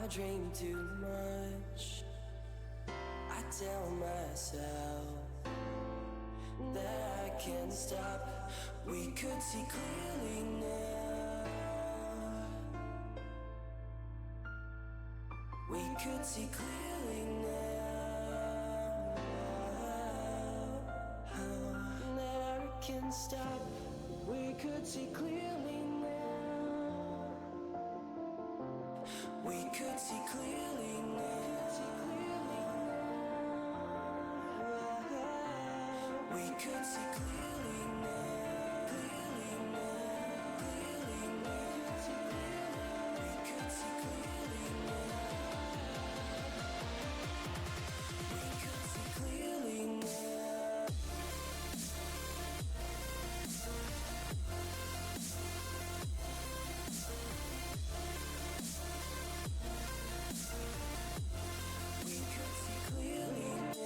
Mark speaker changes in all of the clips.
Speaker 1: I dream too much. I tell myself that I can't stop. We could see clearly now. We could see clearly now. That I can't stop. We could see clearly now. We could see clearly now. We could see clearly now. Clearly now. Clearly now. We could see clearly now. We could see clearly now. We could see clearly now.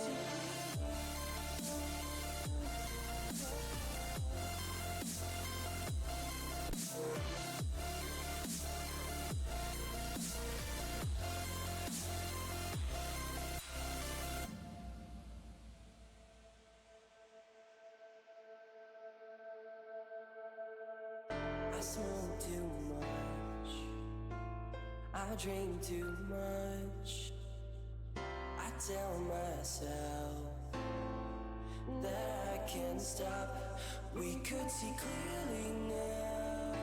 Speaker 1: I smoke too much. I drink too much. I tell myself that I can't stop. We could see clearly now.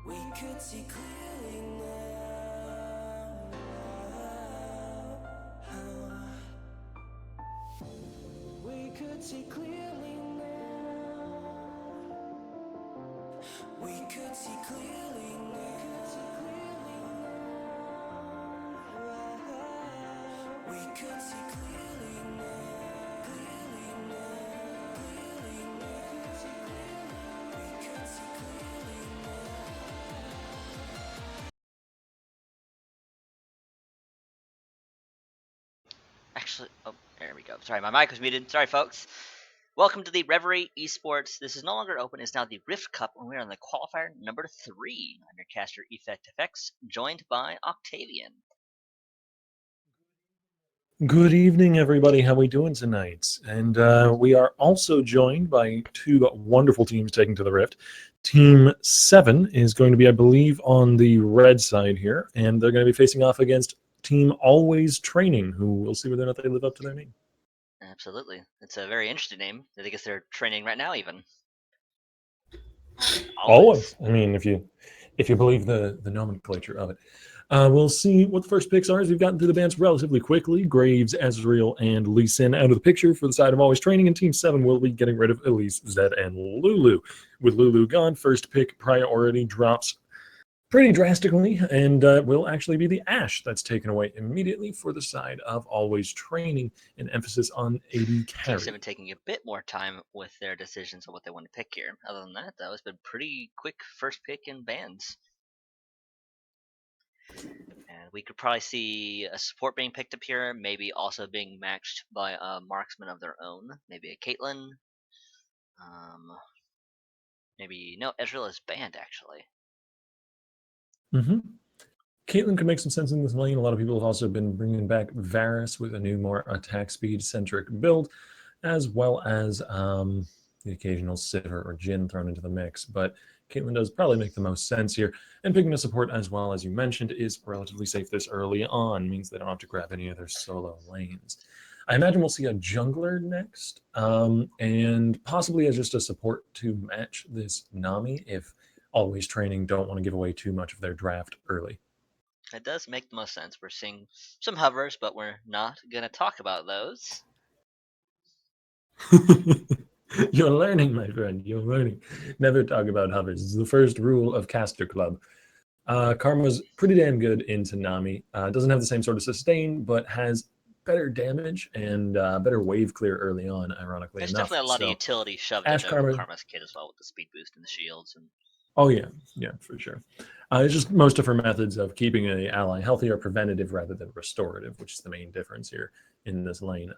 Speaker 1: We could see clearly now. We could see clearly now. We could see clearly now. We could see clearly now. Clearly now. Clearly now. We could see clearly now.
Speaker 2: Actually, oh, there we go. Sorry, my mic was muted. Sorry, folks. Welcome to the Reverie Esports. This is no longer open. It's now the Rift Cup, and we're on the qualifier number 3. I'm your caster, Effect FX, joined by Octavian.
Speaker 3: Good evening, everybody. How we doing tonight? And we are also joined by two wonderful teams taking to the Rift. Team 7 is going to be, I believe, on the red side here, and they're going to be facing off against Team Always Training, who we'll see whether or not they live up to their name.
Speaker 2: Absolutely. It's a very interesting name. I guess they're training right now, even.
Speaker 3: Always. I mean, if you believe the nomenclature of it. We'll see what the first picks are as we've gotten through the bands relatively quickly. Graves, Ezreal, and Lee Sin out of the picture for the side of Always Training, and Team 7 will be getting rid of Elise, Zed, and Lulu. With Lulu gone, first pick priority drops pretty drastically, and will actually be the Ashe that's taken away immediately for the side of Always Training, an emphasis on AD carry.
Speaker 2: Team 7 taking a bit more time with their decisions on what they want to pick here. Other than that, though, it's been pretty quick first pick in bans. And we could probably see a support being picked up here, maybe also being matched by a marksman of their own, maybe a Caitlyn. Maybe no, Ezreal is banned actually.
Speaker 3: Caitlyn could make some sense in this lane. A lot of people have also been bringing back Varus with a new, more attack speed centric build, as well as the occasional Sivir or Jhin thrown into the mix. But Caitlyn does probably make the most sense here. And picking a support as well, as you mentioned, is relatively safe this early on, means they don't have to grab any of their solo lanes. I imagine we'll see a jungler next, and possibly as just a support to match this Nami if Always Training don't want to give away too much of their draft early.
Speaker 2: It does make the most sense. We're seeing some hovers, but we're not going to talk about those.
Speaker 3: You're learning, my friend. You're learning. Never talk about hovers. It's the first rule of Caster Club. Karma's pretty damn good into Nami. Doesn't have the same sort of sustain, but has better damage and better wave clear early on, ironically
Speaker 2: There's
Speaker 3: enough.
Speaker 2: definitely a lot of utility shoved
Speaker 3: Ashe
Speaker 2: into Karma's kit as well, with the speed boost and the shields.
Speaker 3: Oh, yeah, for sure. It's just most of her methods of keeping an ally healthy are preventative rather than restorative, which is the main difference here in this lane.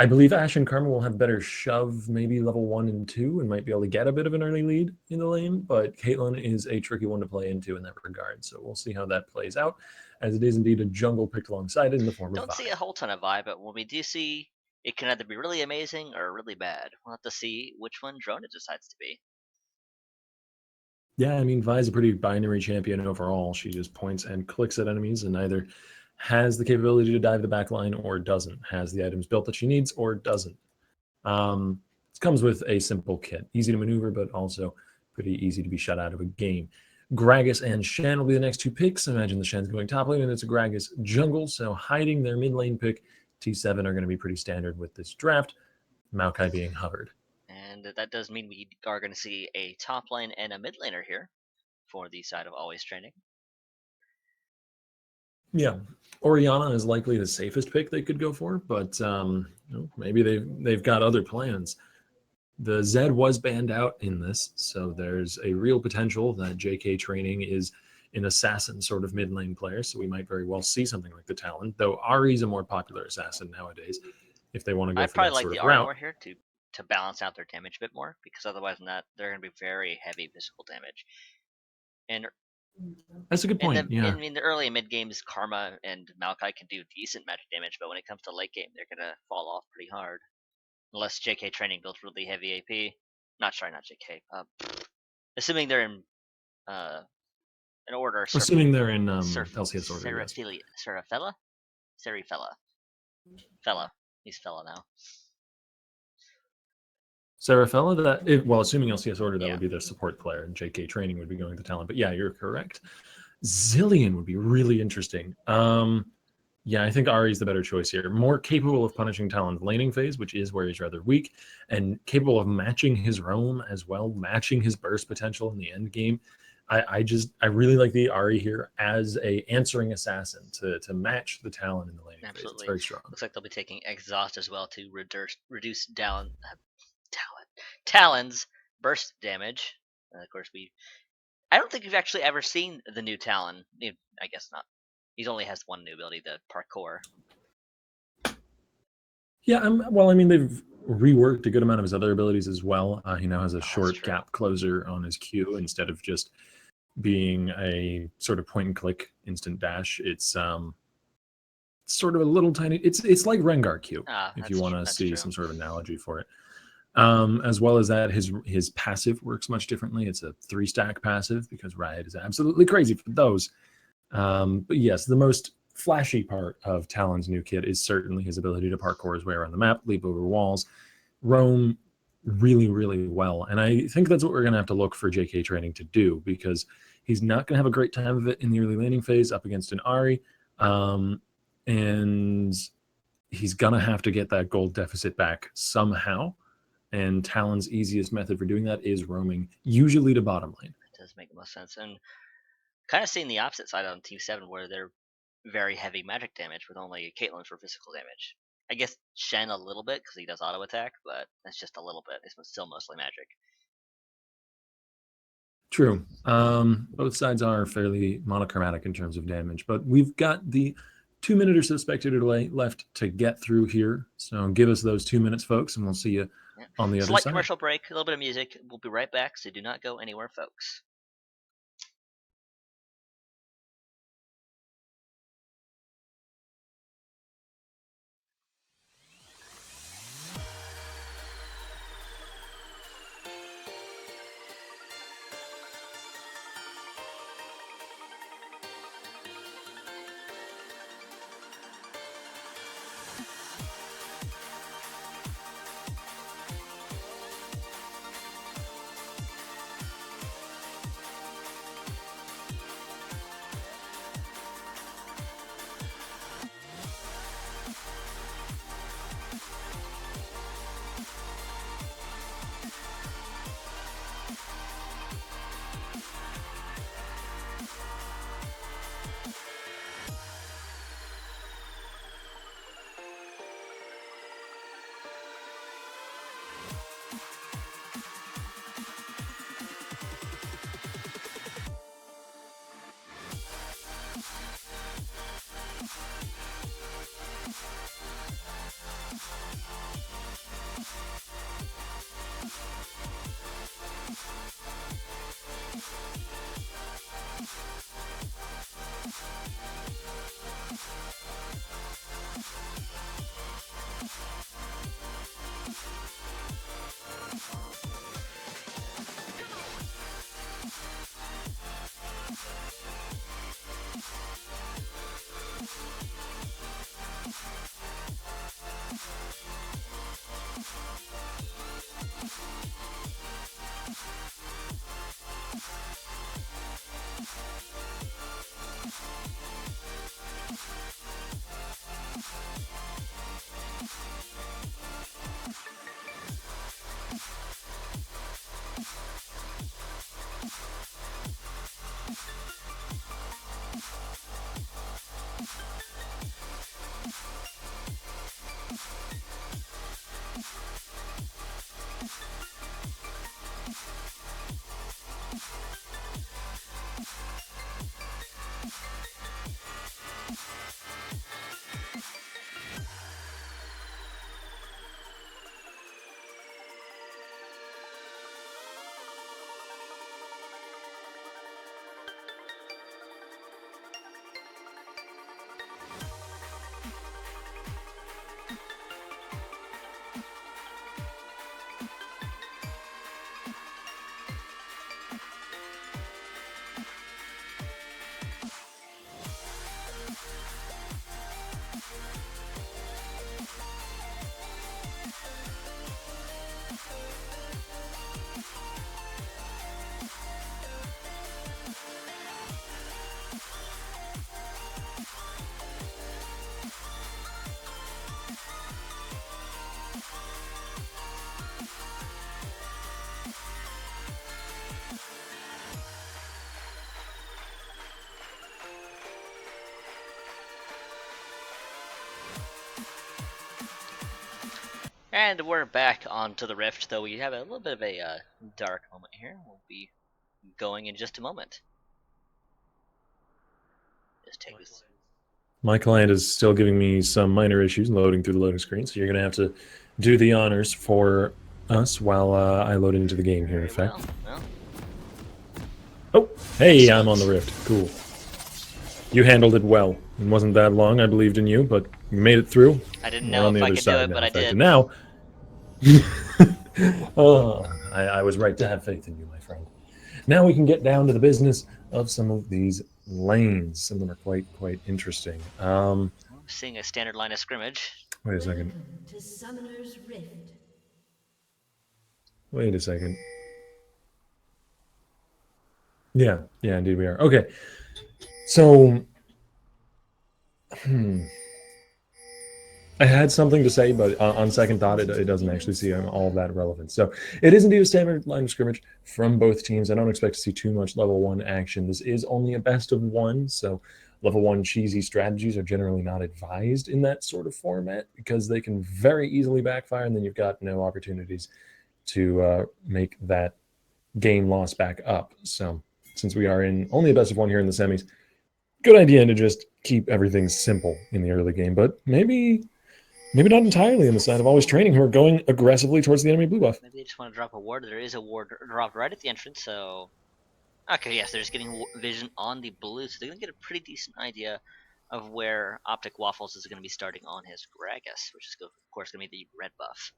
Speaker 3: I believe Ash and Karma will have better shove, maybe level 1 and 2, and might be able to get a bit of an early lead in the lane. But Caitlyn is a tricky one to play into in that regard. So we'll see how that plays out, as it is indeed a jungle picked alongside it in the form of
Speaker 2: Don't see
Speaker 3: Vi.
Speaker 2: a whole ton of Vi, but when we do see, it can either be really amazing or really bad. We'll have to see which one Drona decides to be.
Speaker 3: Yeah, I mean, Vi's a pretty binary champion overall. She just points and clicks at enemies and either has the capability to dive the back line or doesn't, has the items built that she needs or doesn't. It comes with a simple kit, easy to maneuver, but also pretty easy to be shut out of a game. Gragas and Shen will be the next two picks. Imagine the Shen's going top lane, and it's a Gragas jungle, so hiding their mid lane pick, T7 are going to be pretty standard with this draft, Maokai being hovered.
Speaker 2: And that does mean we are going to see a top lane and a mid laner here for the side of Always Training.
Speaker 3: Yeah, Orianna is likely the safest pick they could go for, but maybe they've got other plans. The Zed was banned out in this, so there's a real potential that JK Training is an assassin sort of mid lane player, so we might very well see something like the Talon, though Ari's a more popular assassin nowadays if they want to go
Speaker 2: I'd
Speaker 3: for
Speaker 2: probably
Speaker 3: that
Speaker 2: like
Speaker 3: sort
Speaker 2: the
Speaker 3: of
Speaker 2: Ahri
Speaker 3: route.
Speaker 2: more here to balance out their damage a bit more, because otherwise they're going to be very heavy physical damage. And
Speaker 3: That's a good point, yeah.
Speaker 2: in the early and mid games, Karma and Maokai can do decent magic damage, but when it comes to late game, they're going to fall off pretty hard. Unless JK Training builds really heavy AP. Not JK. Assuming they're in order.
Speaker 3: Assuming they're in LCS order, yes.
Speaker 2: Serafella? Serifella. Fella. He's Fella now.
Speaker 3: Serafella, well, assuming LCS order, that
Speaker 2: Yeah.
Speaker 3: would be their support player, and JK Training would be going to Talon. But yeah, you're correct. Zilean would be really interesting. Yeah, I think Ari's the better choice here. More capable of punishing Talon's laning phase, which is where he's rather weak, and capable of matching his roam as well, matching his burst potential in the end game. I really like the Ari here as a answering assassin to match the Talon in the laning phase. It's very strong.
Speaker 2: Looks like they'll be taking Exhaust as well to reduce down Talon's burst damage. Of course, I don't think we've actually ever seen the new Talon. I guess not. He only has one new ability, the parkour.
Speaker 3: Yeah, well, I mean, they've reworked a good amount of his other abilities as well. He now has a
Speaker 2: That's
Speaker 3: short
Speaker 2: true.
Speaker 3: gap closer on his Q instead of just being a sort of point and click instant dash. It's sort of a little tiny. It's like Rengar Q, if you want to see some sort of analogy for it. As well as that, his passive works much differently. It's a 3-stack passive because Riot is absolutely crazy for those. But yes, the most flashy part of Talon's new kit is certainly his ability to parkour his way around the map, leap over walls, roam really, really well. And I think that's what we're going to have to look for JK Training to do, because he's not going to have a great time of it in the early laning phase up against an Ahri. And he's going to have to get that gold deficit back somehow. And Talon's easiest method for doing that is roaming, usually to bottom lane.
Speaker 2: It does make the most sense. And kind of seeing the opposite side on Team 7, where they're very heavy magic damage with only Caitlyn for physical damage. I guess Shen a little bit because he does auto attack, but that's just a little bit. It's still mostly magic.
Speaker 3: True. Both sides are fairly monochromatic in terms of damage, but we've got the 2 minute or so spectator delay left to get through here. So give us those 2 minutes, folks, and we'll see you on the other
Speaker 2: Slight
Speaker 3: side.
Speaker 2: Commercial break, a little bit of music. We'll be right back, so do not go anywhere, folks. And we're back onto the Rift, though we have a little bit of a dark moment here. We'll be going in just a moment. Just take this.
Speaker 3: My client is still giving me some minor issues loading through the loading screen, so you're going to have to do the honors for us while I load into the game here, in
Speaker 2: Very
Speaker 3: effect.
Speaker 2: well.
Speaker 3: Oh, hey,
Speaker 2: Excellent.
Speaker 3: I'm on the Rift. Cool. You handled it well. It wasn't that long. I believed in you, but you made it through.
Speaker 2: I didn't
Speaker 3: We're
Speaker 2: know
Speaker 3: on the
Speaker 2: if I
Speaker 3: other
Speaker 2: could do
Speaker 3: side
Speaker 2: it,
Speaker 3: now,
Speaker 2: but I
Speaker 3: in fact.
Speaker 2: did.
Speaker 3: And now, oh, I was right to have faith in you, my friend. Now we can get down to the business of some of these lanes. Some of them are quite interesting.
Speaker 2: Seeing a standard line of scrimmage.
Speaker 3: Wait a second.
Speaker 4: Welcome to Summoner's Rift.
Speaker 3: Wait a second. Yeah, indeed we are. Okay. So, I had something to say, but on second thought, it doesn't actually seem all that relevant. So it is indeed a standard line of scrimmage from both teams. I don't expect to see too much level 1 action. This is only a best of 1, so level 1 cheesy strategies are generally not advised in that sort of format because they can very easily backfire, and then you've got no opportunities to make that game loss back up. So since we are in only a best of 1 here in the semis, good idea to just keep everything simple in the early game, but maybe not entirely on the side of always training who are going aggressively towards the enemy blue buff.
Speaker 2: Maybe they just want to drop a ward. There is a ward dropped right at the entrance, so... Okay, yes, they're just getting vision on the blue, so they're going to get a pretty decent idea of where Optic Waffles is going to be starting on his Gragas, which is, of course, going to be the red buff.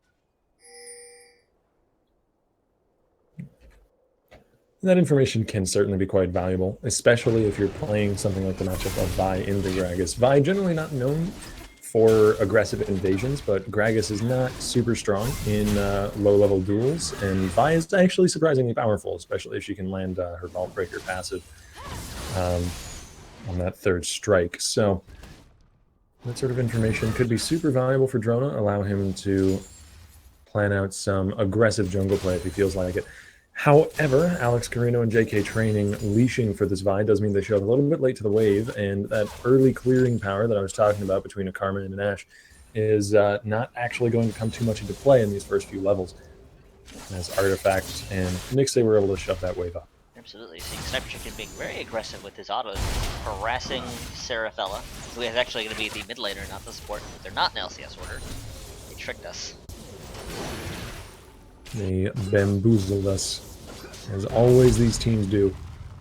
Speaker 3: That information can certainly be quite valuable, especially if you're playing something like the matchup of Vi in the Gragas. Vi generally not known for aggressive invasions, but Gragas is not super strong in low-level duels, and Vi is actually surprisingly powerful, especially if she can land her Vault Breaker passive on that third strike. So that sort of information could be super valuable for Drona, allow him to plan out some aggressive jungle play if he feels like it. However, Alex Carino and JK Training leashing for this Vi does mean they show up a little bit late to the wave, and that early clearing power that I was talking about between a Carmen and an Ashe is not actually going to come too much into play in these first few levels, as Artifact and Nixie were able to shove that wave up.
Speaker 2: Absolutely. Seeing Sniper Chicken being very aggressive with his autos, harassing Seraphella, who is actually going to be the mid laner, not the support. They're not in LCS order. They tricked us.
Speaker 3: They bamboozled us, as always these teams do.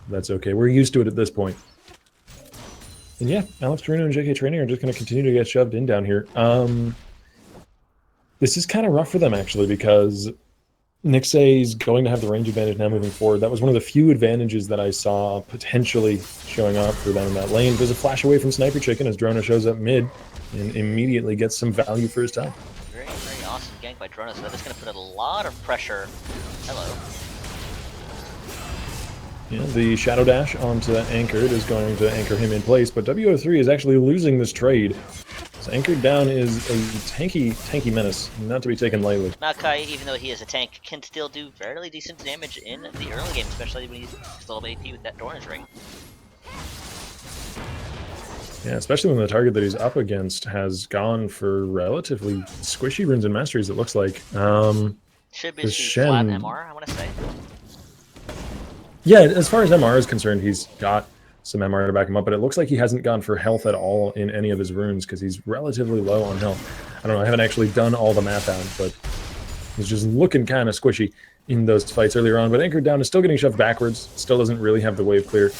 Speaker 3: That's okay. We're used to it at this point. And yeah, Alex Carino and JK Training are just going to continue to get shoved in down here. This is kind of rough for them, actually, because Nixie's going to have the range advantage now moving forward. That was one of the few advantages that I saw potentially showing up for them in that lane. There's a flash away from Sniper Chicken as Drona shows up mid and immediately gets some value for his time.
Speaker 2: Very awesome gank by Drona, so that is going to put a lot of pressure. Hello.
Speaker 3: Yeah, the Shadow Dash onto Anchored is going to anchor him in place, but WO3 is actually losing this trade. So Anchored down is a tanky menace, not to be taken lightly.
Speaker 2: Maokai, even though he is a tank, can still do fairly decent damage in the early game, especially when he's still up AP with that Doran's Ring.
Speaker 3: Yeah, especially when the target that he's up against has gone for relatively squishy runes and masteries, it looks like.
Speaker 2: Should be
Speaker 3: Shen...
Speaker 2: flat MR, I want to say.
Speaker 3: Yeah, as far as MR is concerned, he's got some MR to back him up, but it looks like he hasn't gone for health at all in any of his runes because he's relatively low on health. I don't know, I haven't actually done all the math out, but he's just looking kind of squishy in those fights earlier on. But Anchored down is still getting shoved backwards, still doesn't really have the wave clear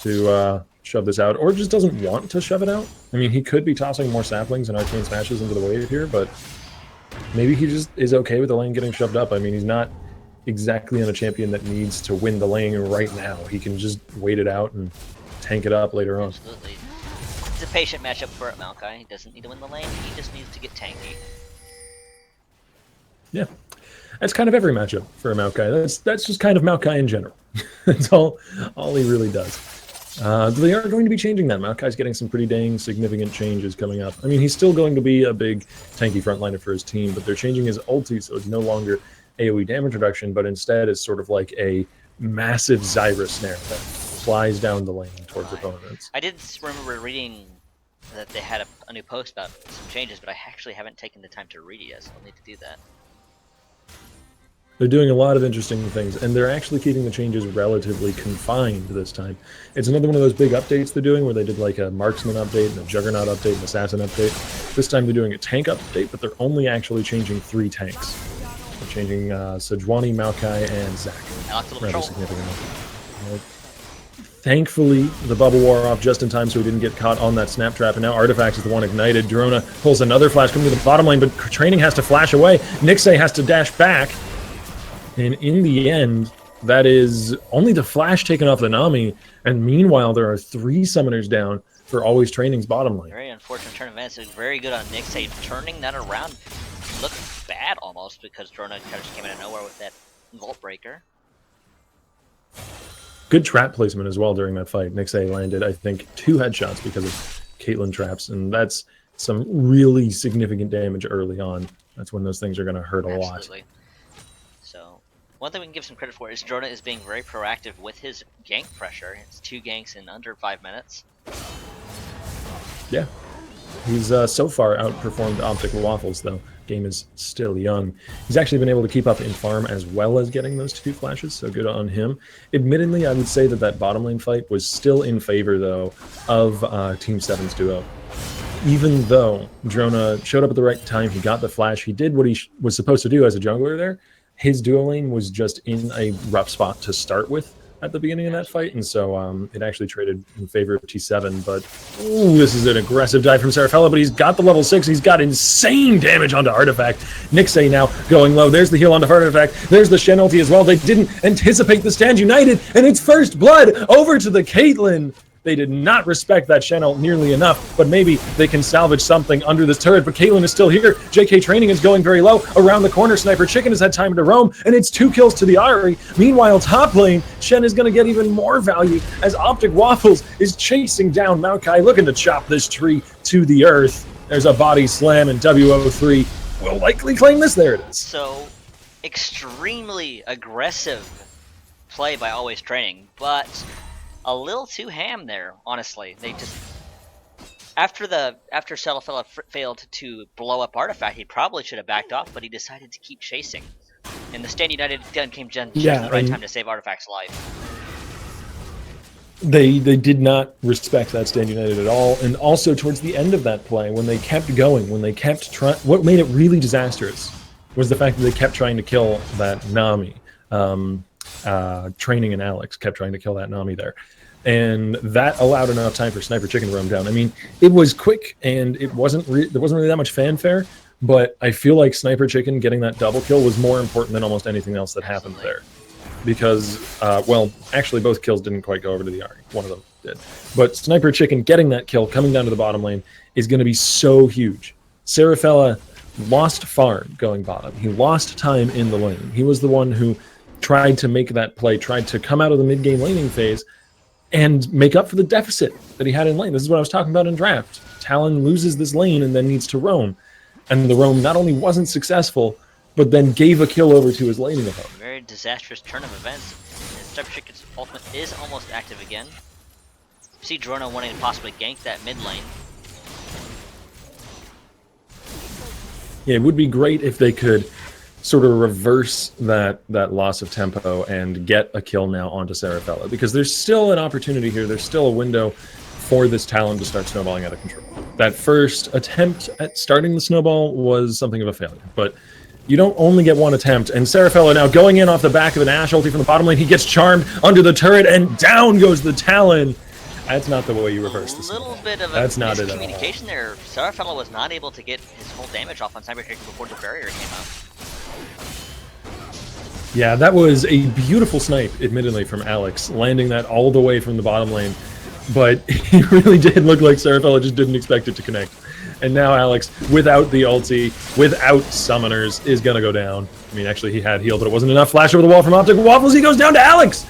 Speaker 3: to shove this out, or just doesn't want to shove it out. I mean, he could be tossing more saplings and arcane smashes into the wave here, but maybe he just is okay with the lane getting shoved up. I mean, he's not exactly on a champion that needs to win the lane right now. He can just wait it out and tank it up later on.
Speaker 2: Absolutely. It's a patient matchup for Maokai. He doesn't need to win the lane, he just needs to get tanky.
Speaker 3: Yeah. That's kind of every matchup for a Maokai. That's just kind of Maokai in general. That's all he really does. They are going to be changing that. Maokai's getting some pretty dang significant changes coming up. I mean, he's still going to be a big tanky frontliner for his team, but they're changing his ulti so it's no longer AoE damage reduction, but instead is sort of like a massive Zyra snare that flies down the lane towards opponents.
Speaker 2: I did remember reading that they had a new post about some changes, but I actually haven't taken the time to read it yet, so I'll need to do that.
Speaker 3: They're doing a lot of interesting things, and they're actually keeping the changes relatively confined this time. It's another one of those big updates they're doing where they did like a Marksman update and a Juggernaut update and an Assassin update. This time they're doing a tank update, but they're only actually changing 3 tanks. They're changing Sejuani, Maokai, and Zac. Rather significantly. Thankfully, the bubble wore off just in time so he didn't get caught on that snap trap, and now Artifacts is the one ignited. Drona pulls another flash coming to the bottom lane, but Training has to flash away. Nixay has to dash back. And in the end, that is only the flash taken off the Nami, and meanwhile there are 3 summoners down for Always Training's bottom lane.
Speaker 2: Very unfortunate turn of events. Very good on Nixay turning that around. Looked bad almost because Drona kind of just came out of nowhere with that Vault Breaker.
Speaker 3: Good trap placement as well during that fight. Nixay landed, I think, 2 headshots because of Caitlyn traps, and that's some really significant damage early on. That's when those things are going to hurt a lot.
Speaker 2: Absolutely. So, one thing we can give some credit for is Drona is being very proactive with his gank pressure. It's 2 ganks in under 5 minutes.
Speaker 3: Yeah. He's so far outperformed Optic Waffles, though. Game is still young. He's actually been able to keep up in farm as well as getting those 2 flashes, so good on him. Admittedly, I would say that bottom lane fight was still in favor, though, of Team 7's duo. Even though Drona showed up at the right time, he got the flash, he did what he was supposed to do as a jungler there, his duo lane was just in a rough spot to start with at the beginning of that fight, and so it actually traded in favor of T7, but ooh, this is an aggressive dive from Serafella, but he's got the level 6, he's got insane damage onto Artifact. Nixay now going low, there's the heal onto Artifact, there's the Shen ulti as well. They didn't anticipate the stand united, and it's first blood over to the Caitlyn. They did not respect that Shen ult nearly enough, but maybe they can salvage something under this turret. But Caitlyn is still here. JK Training is going very low. Around the corner, Sniper Chicken has had time to roam, and it's 2 kills to the Ahri. Meanwhile, top lane, Shen is going to get even more value as Optic Waffles is chasing down Maokai, looking to chop this tree to the earth. There's a body slam, and WO3 will likely claim this. There it is.
Speaker 2: So, extremely aggressive play by Always Training, but a little too ham there, honestly. They just after Serafella failed to blow up Artifact, he probably should have backed off, but he decided to keep chasing. And the Stand United gun came just at the right time to save Artifact's life.
Speaker 3: They did not respect that Stand United at all, and also towards the end of that play, when they kept going, when they kept trying, what made it really disastrous was the fact that they kept trying to kill that Nami. Training and Alex kept trying to kill that Nami there, and that allowed enough time for Sniper Chicken to roam down. I mean, it was quick and it wasn't there wasn't really that much fanfare, but I feel like Sniper Chicken getting that double kill was more important than almost anything else that happened there, because well, actually both kills didn't quite go over to the Ahri. One of them did, but Sniper Chicken getting that kill coming down to the bottom lane is going to be so huge. Serafella lost farm going bottom. He lost time in the lane. He was the one who tried to make that play, tried to come out of the mid-game laning phase and make up for the deficit that he had in lane. This is what I was talking about in draft. Talon loses this lane and then needs to roam. And the roam not only wasn't successful, but then gave a kill over to his laning opponent.
Speaker 2: Very disastrous turn of events. And Sniper Chicken's ultimate is almost active again. See Drona wanting to possibly gank that mid lane.
Speaker 3: Yeah, it would be great if they could sort of reverse that loss of tempo and get a kill now onto Serafella, because there's still an opportunity here. There's still a window for this Talon to start snowballing out of control. That first attempt at starting the snowball was something of a failure, but you don't only get one attempt, and Serafella now going in off the back of an Ashe ulti from the bottom lane. He gets charmed under the turret, and down goes the Talon. That's not the way you reverse this.
Speaker 2: A little bit of a miscommunication there. Serafella was not able to get his whole damage off on Sniper Chicken before the barrier came out.
Speaker 3: Yeah, that was a beautiful snipe, admittedly, from Alex, landing that all the way from the bottom lane. But it really did look like Serafella just didn't expect it to connect. And now Alex, without the ulti, without summoners, is going to go down. I mean, actually, he had heal, but it wasn't enough. Flash over the wall from Optic Waffles. He goes down to Alex!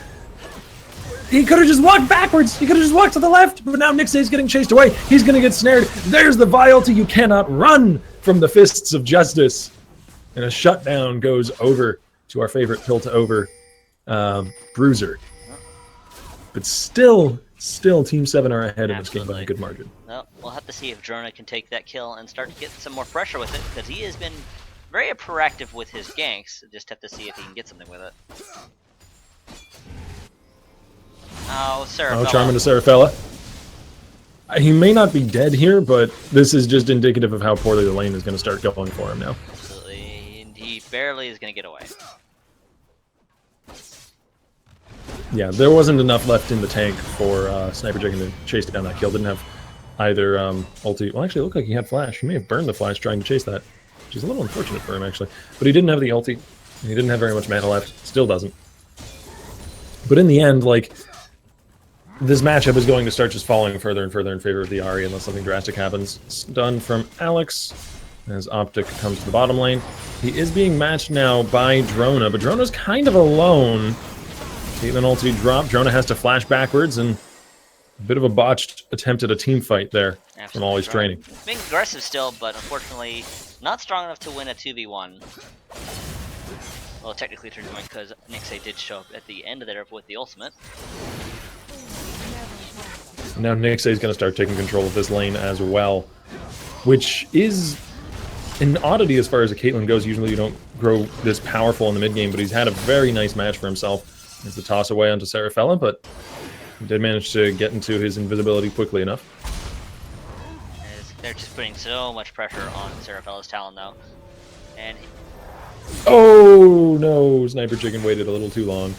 Speaker 3: He could have just walked backwards. He could have just walked to the left. But now Nixay's getting chased away. He's going to get snared. There's the Vi ulti. You cannot run from the fists of justice. And a shutdown goes over to our favorite pill-to-over Bruiser. But still Team 7 are ahead in this game by a good margin.
Speaker 2: Well, we'll have to see if Drona can take that kill and start to get some more pressure with it, because he has been very proactive with his ganks. Just have to see if he can get something with it. Oh, Serafella.
Speaker 3: Oh, charming to Serafella. He may not be dead here, but this is just indicative of how poorly the lane is going to start going for him now.
Speaker 2: Absolutely. And he barely is going to get away.
Speaker 3: Yeah, there wasn't enough left in the tank for Sniper Chicken to chase down that kill. Didn't have either ulti. Well, actually, it looked like he had flash. He may have burned the flash trying to chase that, which is a little unfortunate for him, actually. But he didn't have the ulti. He didn't have very much mana left. Still doesn't. But in the end, like, this matchup is going to start just falling further and further in favor of the Ahri unless something drastic happens. It's done from Alex as Optic comes to the bottom lane. He is being matched now by Drona, but Drona's kind of alone. Caitlyn ulti dropped. Drona has to flash backwards, and a bit of a botched attempt at a team fight there. Absolutely. From all his training.
Speaker 2: Being aggressive still, but unfortunately not strong enough to win a 2v1. Well, technically 3-1 because Nixay did show up at the end of there with the ultimate.
Speaker 3: Now Nixay is going to start taking control of this lane as well, which is an oddity as far as a Caitlyn goes. Usually you don't grow this powerful in the mid game, but he's had a very nice match for himself. It's a toss away onto Serafella, but he did manage to get into his invisibility quickly enough.
Speaker 2: They're just putting so much pressure on Serafella's Talon though. And
Speaker 3: oh no, Sniper Chicken waited a little too long.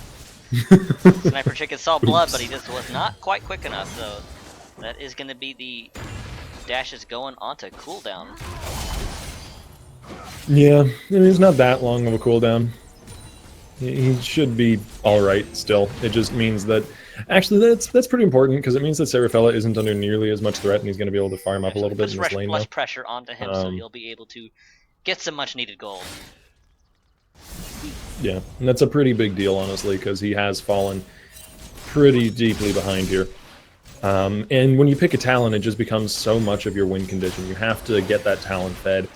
Speaker 2: Sniper Chicken saw blood, but he just was not quite quick enough, so that is going to be the dashes going onto cooldown.
Speaker 3: Yeah, I mean, it's not that long of a cooldown. He should be alright still. It just means that, actually that's pretty important, because it means that Serafella isn't under nearly as much threat, and he's going to be able to farm up a little bit in this lane now.
Speaker 2: Less pressure onto him, so he'll be able to get some much needed gold.
Speaker 3: Yeah, and that's a pretty big deal, honestly, because he has fallen pretty deeply behind here. And when you pick a Talon, it just becomes so much of your win condition. You have to get that Talon fed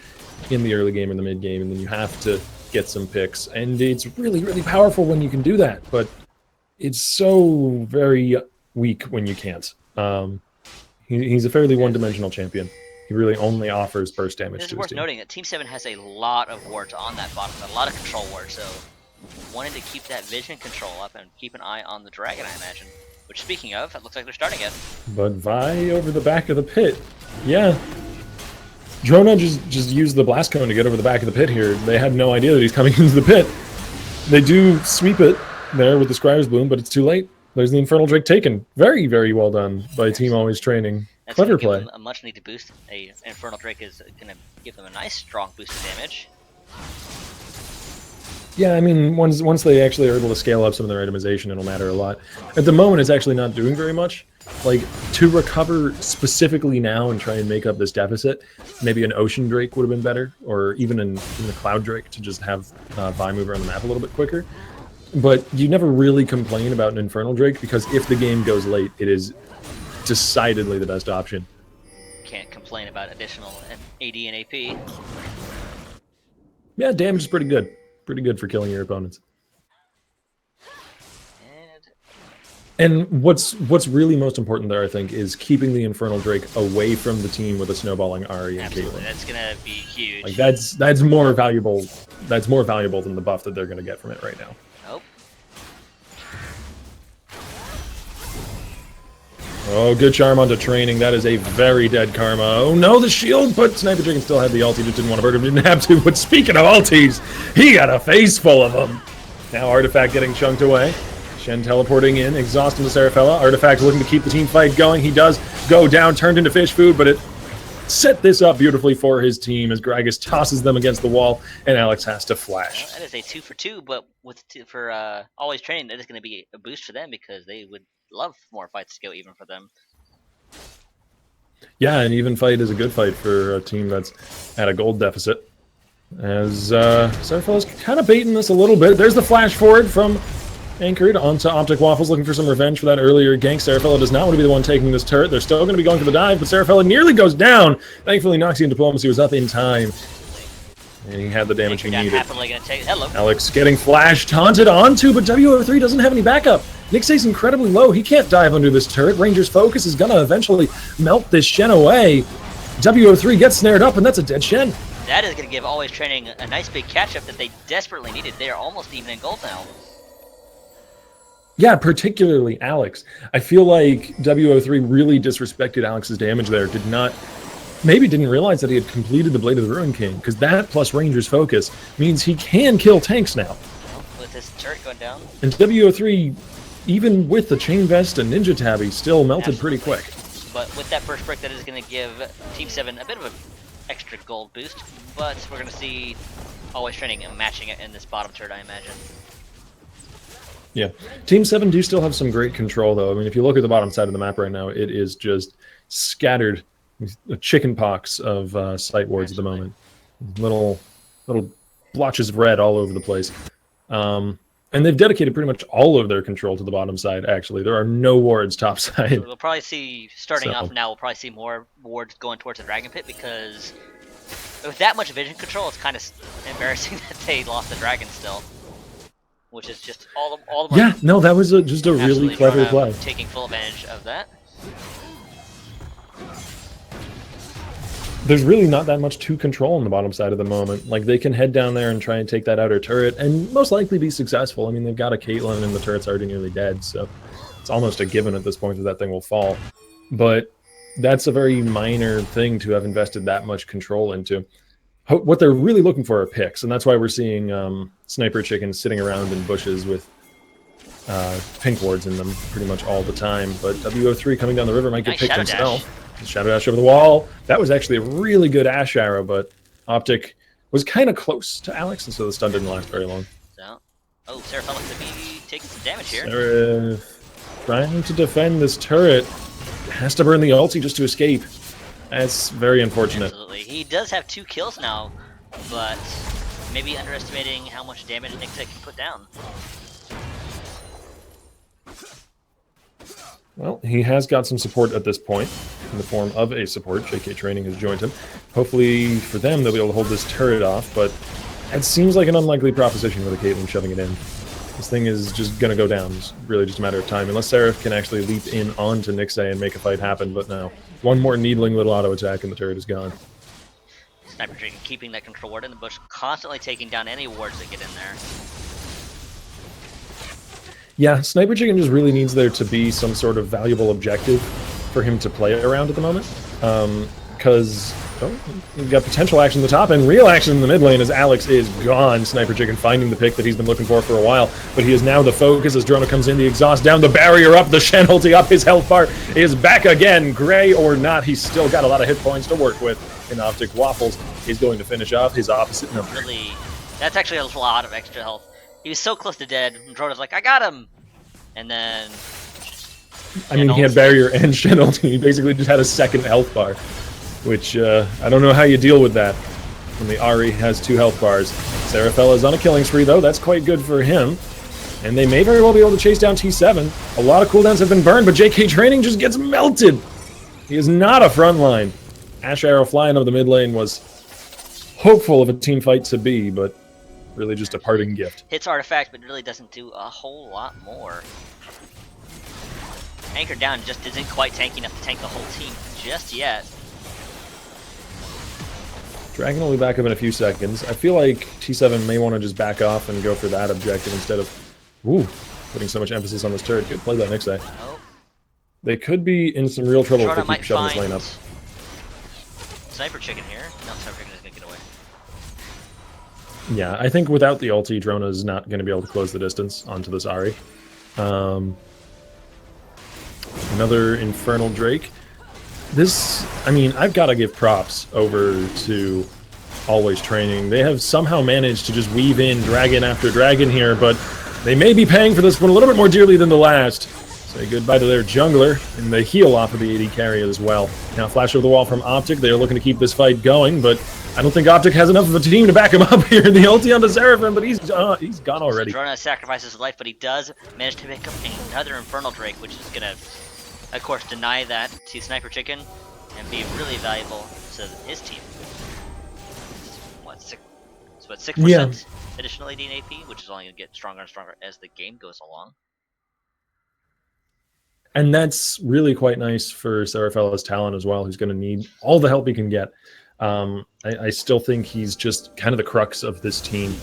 Speaker 3: in the early game or the mid game, and then you have to get some picks. And it's really, really powerful when you can do that, but it's so very weak when you can't. He's a fairly one-dimensional champion. He really only offers burst damage to his team.
Speaker 2: It's worth noting that Team 7 has a lot of wards on that bottom, a lot of control wards, so wanting to keep that vision control up and keep an eye on the dragon, I imagine. Which, speaking of, it looks like they're starting it.
Speaker 3: But Vi over the back of the pit. Yeah. Drona just used the blast cone to get over the back of the pit here. They had no idea that he's coming into the pit. They do sweep it there with the Scribe's Bloom, but it's too late. There's the Infernal Drake taken. Very, very well done by Team Always Training.
Speaker 2: That's
Speaker 3: Clever play.
Speaker 2: Give them a much needed boost. A Infernal Drake is going to give them a nice strong boost of damage.
Speaker 3: Yeah, I mean, once they actually are able to scale up some of their itemization, it'll matter a lot. At the moment, it's actually not doing very much. Like, to recover specifically now and try and make up this deficit, maybe an Ocean Drake would have been better, or even the Cloud Drake to just have Vi move around the map a little bit quicker. but you never really complain about an Infernal Drake because if the game goes late, it is decidedly the best option.
Speaker 2: Can't complain about additional AD and AP.
Speaker 3: Yeah, damage is pretty good. Pretty good for killing your opponents. And what's really most important there, I think, is keeping the Infernal Drake away from the team with a snowballing Ahri and
Speaker 2: Absolutely,
Speaker 3: Caitlyn.
Speaker 2: that's gonna be huge.
Speaker 3: Like that's more valuable. That's more valuable than the buff that they're gonna get from it right now.
Speaker 2: Nope.
Speaker 3: Oh, good charm onto training. That is a very dead karma. Oh no, the shield, but Sniper Chicken still had the ult. He just didn't want to burn him. Didn't have to. But speaking of ulties, he got a face full of them. Now Artifact getting chunked away. Shen teleporting in, exhausting the Seraphella. Artifact looking to keep the team fight going. He does go down, turned into fish food, but it set this up beautifully for his team as Gragas tosses them against the wall, and Alex has to flash.
Speaker 2: Well, that is a 2 for 2, but for always training, that is going to be a boost for them because they would love more fights to go even for them.
Speaker 3: Yeah, an even fight is a good fight for a team that's at a gold deficit. As Seraphella's kind of baiting this a little bit. There's the flash forward from Anchored onto Optic Waffles, looking for some revenge for that earlier gank. Seraphella does not want to be the one taking this turret. They're still going to be going for the dive, but Seraphella nearly goes down. Thankfully, Noxian Diplomacy was up in time, and he had the damage he needed.
Speaker 2: Hello.
Speaker 3: Alex getting flash taunted onto, but WO3 doesn't have any backup. Nixie's incredibly low. He can't dive under this turret. Ranger's focus is going to eventually melt this Shen away. WO3 gets snared up, and that's a dead Shen.
Speaker 2: That is going to give Always Training a nice big catch-up that they desperately needed. They are almost even in gold now.
Speaker 3: Yeah, particularly Alex. I feel like WO3 really disrespected Alex's damage there. Maybe didn't realize that he had completed the Blade of the Ruin King, because that plus Ranger's focus means he can kill tanks now.
Speaker 2: With this turret going down.
Speaker 3: And WO3, even with the Chain Vest and Ninja Tabby, still melted pretty quick.
Speaker 2: But with that first break, that is going to give Team 7 a bit of an extra gold boost. But we're going to see Always Training matching it in this bottom turret, I imagine.
Speaker 3: Yeah. Team 7 do still have some great control, though. I mean, if you look at the bottom side of the map right now, it is just scattered, a chicken pox of sight wards at the moment. Little blotches of red all over the place. And they've dedicated pretty much all of their control to the bottom side, actually. There are no wards top side.
Speaker 2: We'll probably see, starting off now, we'll probably see more wards going towards the Dragon Pit, because with that much vision control, it's kind of embarrassing that they lost the Dragon still. Which is just all the
Speaker 3: yeah, no, that was just a really clever play.
Speaker 2: Taking full advantage of that.
Speaker 3: There's really not that much to control on the bottom side at the moment. Like, they can head down there and try and take that outer turret and most likely be successful. I mean, they've got a Caitlyn and the turret's already nearly dead, so it's almost a given at this point that thing will fall. But that's a very minor thing to have invested that much control into. What they're really looking for are picks, and that's why we're seeing Sniper Chicken sitting around in bushes with pink wards in them pretty much all the time. But WO3 coming down the river might get picked himself. Shadow Dash over the wall. That was actually a really good Ash Arrow, but Optic was kind of close to Alex, and so the stun didn't last very long.
Speaker 2: So, oh, Seraphella could be taking some damage here.
Speaker 3: Seraph trying to defend this turret. Has to burn the ulti just to escape. That's very unfortunate.
Speaker 2: Absolutely. He does have 2 kills now, but maybe underestimating how much damage Nixie can put down.
Speaker 3: Well, he has got some support at this point, in the form of a support. JK Training has joined him. Hopefully for them, they'll be able to hold this turret off, but it seems like an unlikely proposition with a Caitlyn shoving it in. This thing is just going to go down. It's really just a matter of time, unless Seraph can actually leap in onto Nixie and make a fight happen, but no. One more needling little auto attack and the turret is gone.
Speaker 2: Sniper Chicken keeping that control ward in the bush, constantly taking down any wards that get in there.
Speaker 3: Yeah, Sniper Chicken just really needs there to be some sort of valuable objective for him to play around at the moment. Because you've got potential action in the top and real action in the mid lane as Alex is gone. Sniper Chicken finding the pick that he's been looking for a while, but he is now the focus as Drono comes in, the exhaust down, the barrier up, the Shen ulti up, his health bar is back again. Gray or not, he's still got a lot of hit points to work with. And Optic Waffles is going to finish off his opposite number.
Speaker 2: Really, that's actually a lot of extra health. He was so close to dead, and Drono's like, I got him! And then...
Speaker 3: I mean, he had barrier and Shen ulti. He basically just had a second health bar. Which, I don't know how you deal with that when the Ahri has 2 health bars. Seraphella's on a killing spree, though. That's quite good for him. And they may very well be able to chase down T7. A lot of cooldowns have been burned, but JK Training just gets melted. He is not a frontline. Ash Arrow flying over the mid lane was hopeful of a team fight to be, but really just a parting gift.
Speaker 2: Hits artifact, but really doesn't do a whole lot more. Anchored down just isn't quite tanky enough to tank the whole team just yet.
Speaker 3: Dragon will be back up in a few seconds. I feel like T7 may want to just back off and go for that objective instead of putting so much emphasis on this turret. Good play by Nixay.
Speaker 2: Oh.
Speaker 3: They could be in some real trouble if they
Speaker 2: might
Speaker 3: keep shoving this
Speaker 2: find
Speaker 3: lane up.
Speaker 2: Sniper Chicken here. No, Sniper Chicken is going to get away.
Speaker 3: Yeah, I think without the ulti, Drona is not going to be able to close the distance onto this Ahri. Another Infernal Drake. This, I mean, I've got to give props over to Always Training. They have somehow managed to just weave in dragon after dragon here, but they may be paying for this one a little bit more dearly than the last. Say goodbye to their jungler, and they heal off of the AD carry as well. Now, flash over the wall from Optic. They're looking to keep this fight going, but I don't think Optic has enough of a team to back him up here. The ulti onto Seraphim, but he's gone already.
Speaker 2: So Drona sacrifices his life, but he does manage to pick up another Infernal Drake, which is going to, of course, deny that to Sniper Chicken and be really valuable to his team. What, 6% additional AD and AP, which is only going to get stronger and stronger as the game goes along.
Speaker 3: And that's really quite nice for Seraphella's Talon as well, who's going to need all the help he can get. I still think he's just kind of the crux of this team.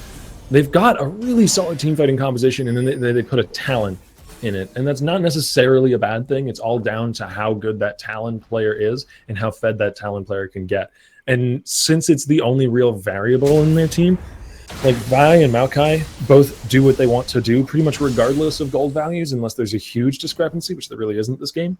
Speaker 3: They've got a really solid team fighting composition, and then they put a Talon in it. And that's not necessarily a bad thing. It's all down to how good that Talon player is and how fed that Talon player can get. And since it's the only real variable in their team, like Vi and Maokai both do what they want to do pretty much regardless of gold values, unless there's a huge discrepancy, which there really isn't this game.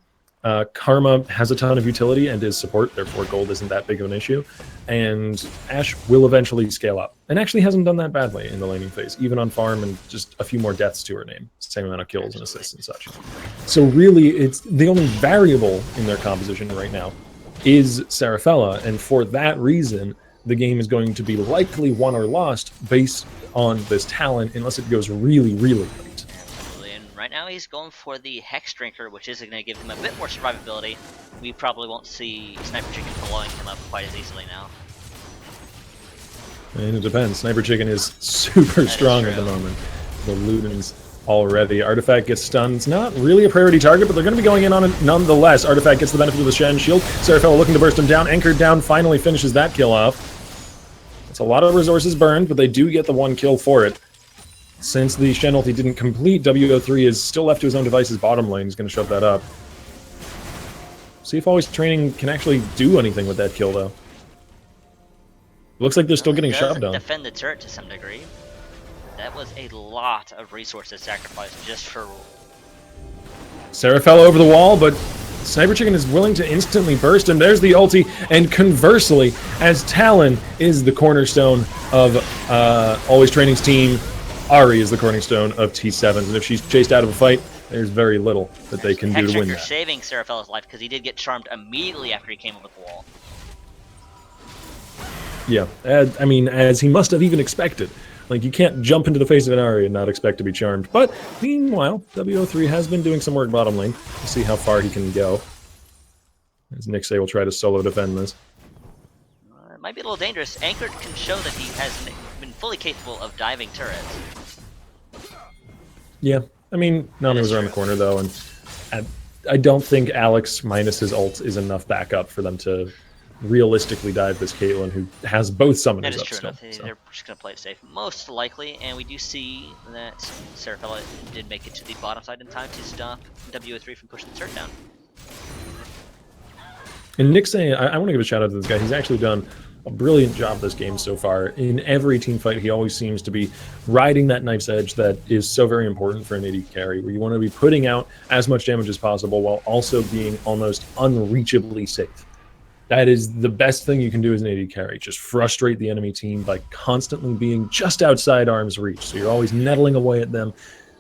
Speaker 3: Karma has a ton of utility and is support, therefore gold isn't that big of an issue. And Ashe will eventually scale up, and actually hasn't done that badly in the laning phase, even on farm and just a few more deaths to her name. Same amount of kills and assists and such. So really, it's the only variable in their composition right now is Seraphella, and for that reason, the game is going to be likely won or lost based on this talent, unless it goes really, really late.
Speaker 2: Absolutely, and right now he's going for the Hex Drinker, which is going to give him a bit more survivability. We probably won't see Sniper Chicken blowing him up quite as easily now.
Speaker 3: And it depends. Sniper Chicken is super strong at the moment. The Ludens already. Artifact gets stunned. It's not really a priority target, but they're going to be going in on it nonetheless. Artifact gets the benefit of the Shen shield. Seraphella looking to burst him down. Anchored down, finally finishes that kill off. It's a lot of resources burned, but they do get the one kill for it. Since the Shen ulti didn't complete, WO3 is still left to his own device's bottom lane. He's going to shove that up. See if Always Training can actually do anything with that kill, though. Looks like they're still getting shoved on.
Speaker 2: Defend the turret to some degree. That was a lot of resources sacrificed just for...
Speaker 3: Seraphella over the wall, but Sniper Chicken is willing to instantly burst, and there's the ulti. And conversely, as Talon is the cornerstone of Always Training's team, Ahri is the cornerstone of T7's. And if she's chased out of a fight, there's very little that they can do to win that.
Speaker 2: Saving Seraphella's life because he did get charmed immediately after he came over the wall.
Speaker 3: Yeah, I mean, as he must have even expected. Like, you can't jump into the face of an Ahri and not expect to be charmed. But, meanwhile, WO3 has been doing some work bottom lane. We'll see how far he can go. As Nixay will try to solo defend this.
Speaker 2: It might be a little dangerous. Anchored can show that he hasn't been fully capable of diving turrets.
Speaker 3: Yeah, I mean, Nami was around the corner, though, and I don't think Alex minus his ult is enough backup for them to realistically dive this Caitlyn, who has both summoners
Speaker 2: that is
Speaker 3: up
Speaker 2: true
Speaker 3: still.
Speaker 2: Enough. They're just going to play it safe, most likely, and we do see that Seraphella did make it to the bottom side in time to stop WO3 from pushing the turret down.
Speaker 3: And Nixay, I want to give a shout out to this guy. He's actually done a brilliant job this game so far. In every team fight, he always seems to be riding that knife's edge that is so very important for an AD carry, where you want to be putting out as much damage as possible while also being almost unreachably safe. That is the best thing you can do as an AD carry. Just frustrate the enemy team by constantly being just outside arm's reach. So you're always nettling away at them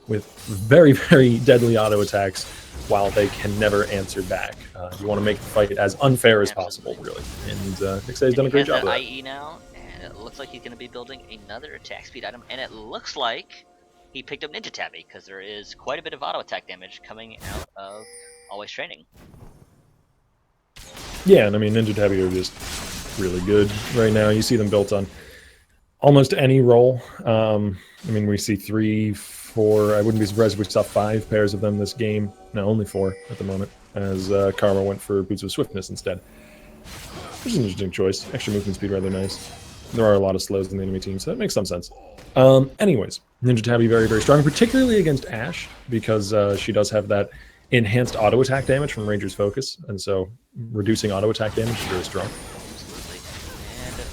Speaker 3: with very, very deadly auto attacks while they can never answer back. You want to make the fight as unfair as possible, really. And Nixay's done a great job of that.
Speaker 2: IE now, and it looks like he's going to be building another attack speed item, and it looks like he picked up Ninja Tabby because there is quite a bit of auto attack damage coming out of Always Training.
Speaker 3: Yeah, and I mean, Ninja Tabby are just really good right now. You see them built on almost any role. I mean, we see 3, 4. I wouldn't be surprised if we saw 5 pairs of them this game. No, only 4 at the moment, as Karma went for Boots of Swiftness instead. Which is an interesting choice. Extra movement speed, rather nice. There are a lot of slows in the enemy team, so that makes some sense. Anyways, Ninja Tabby very, very strong, particularly against Ashe, because she does have that enhanced auto attack damage from Ranger's Focus, and so reducing auto attack damage is very strong.
Speaker 2: Absolutely. And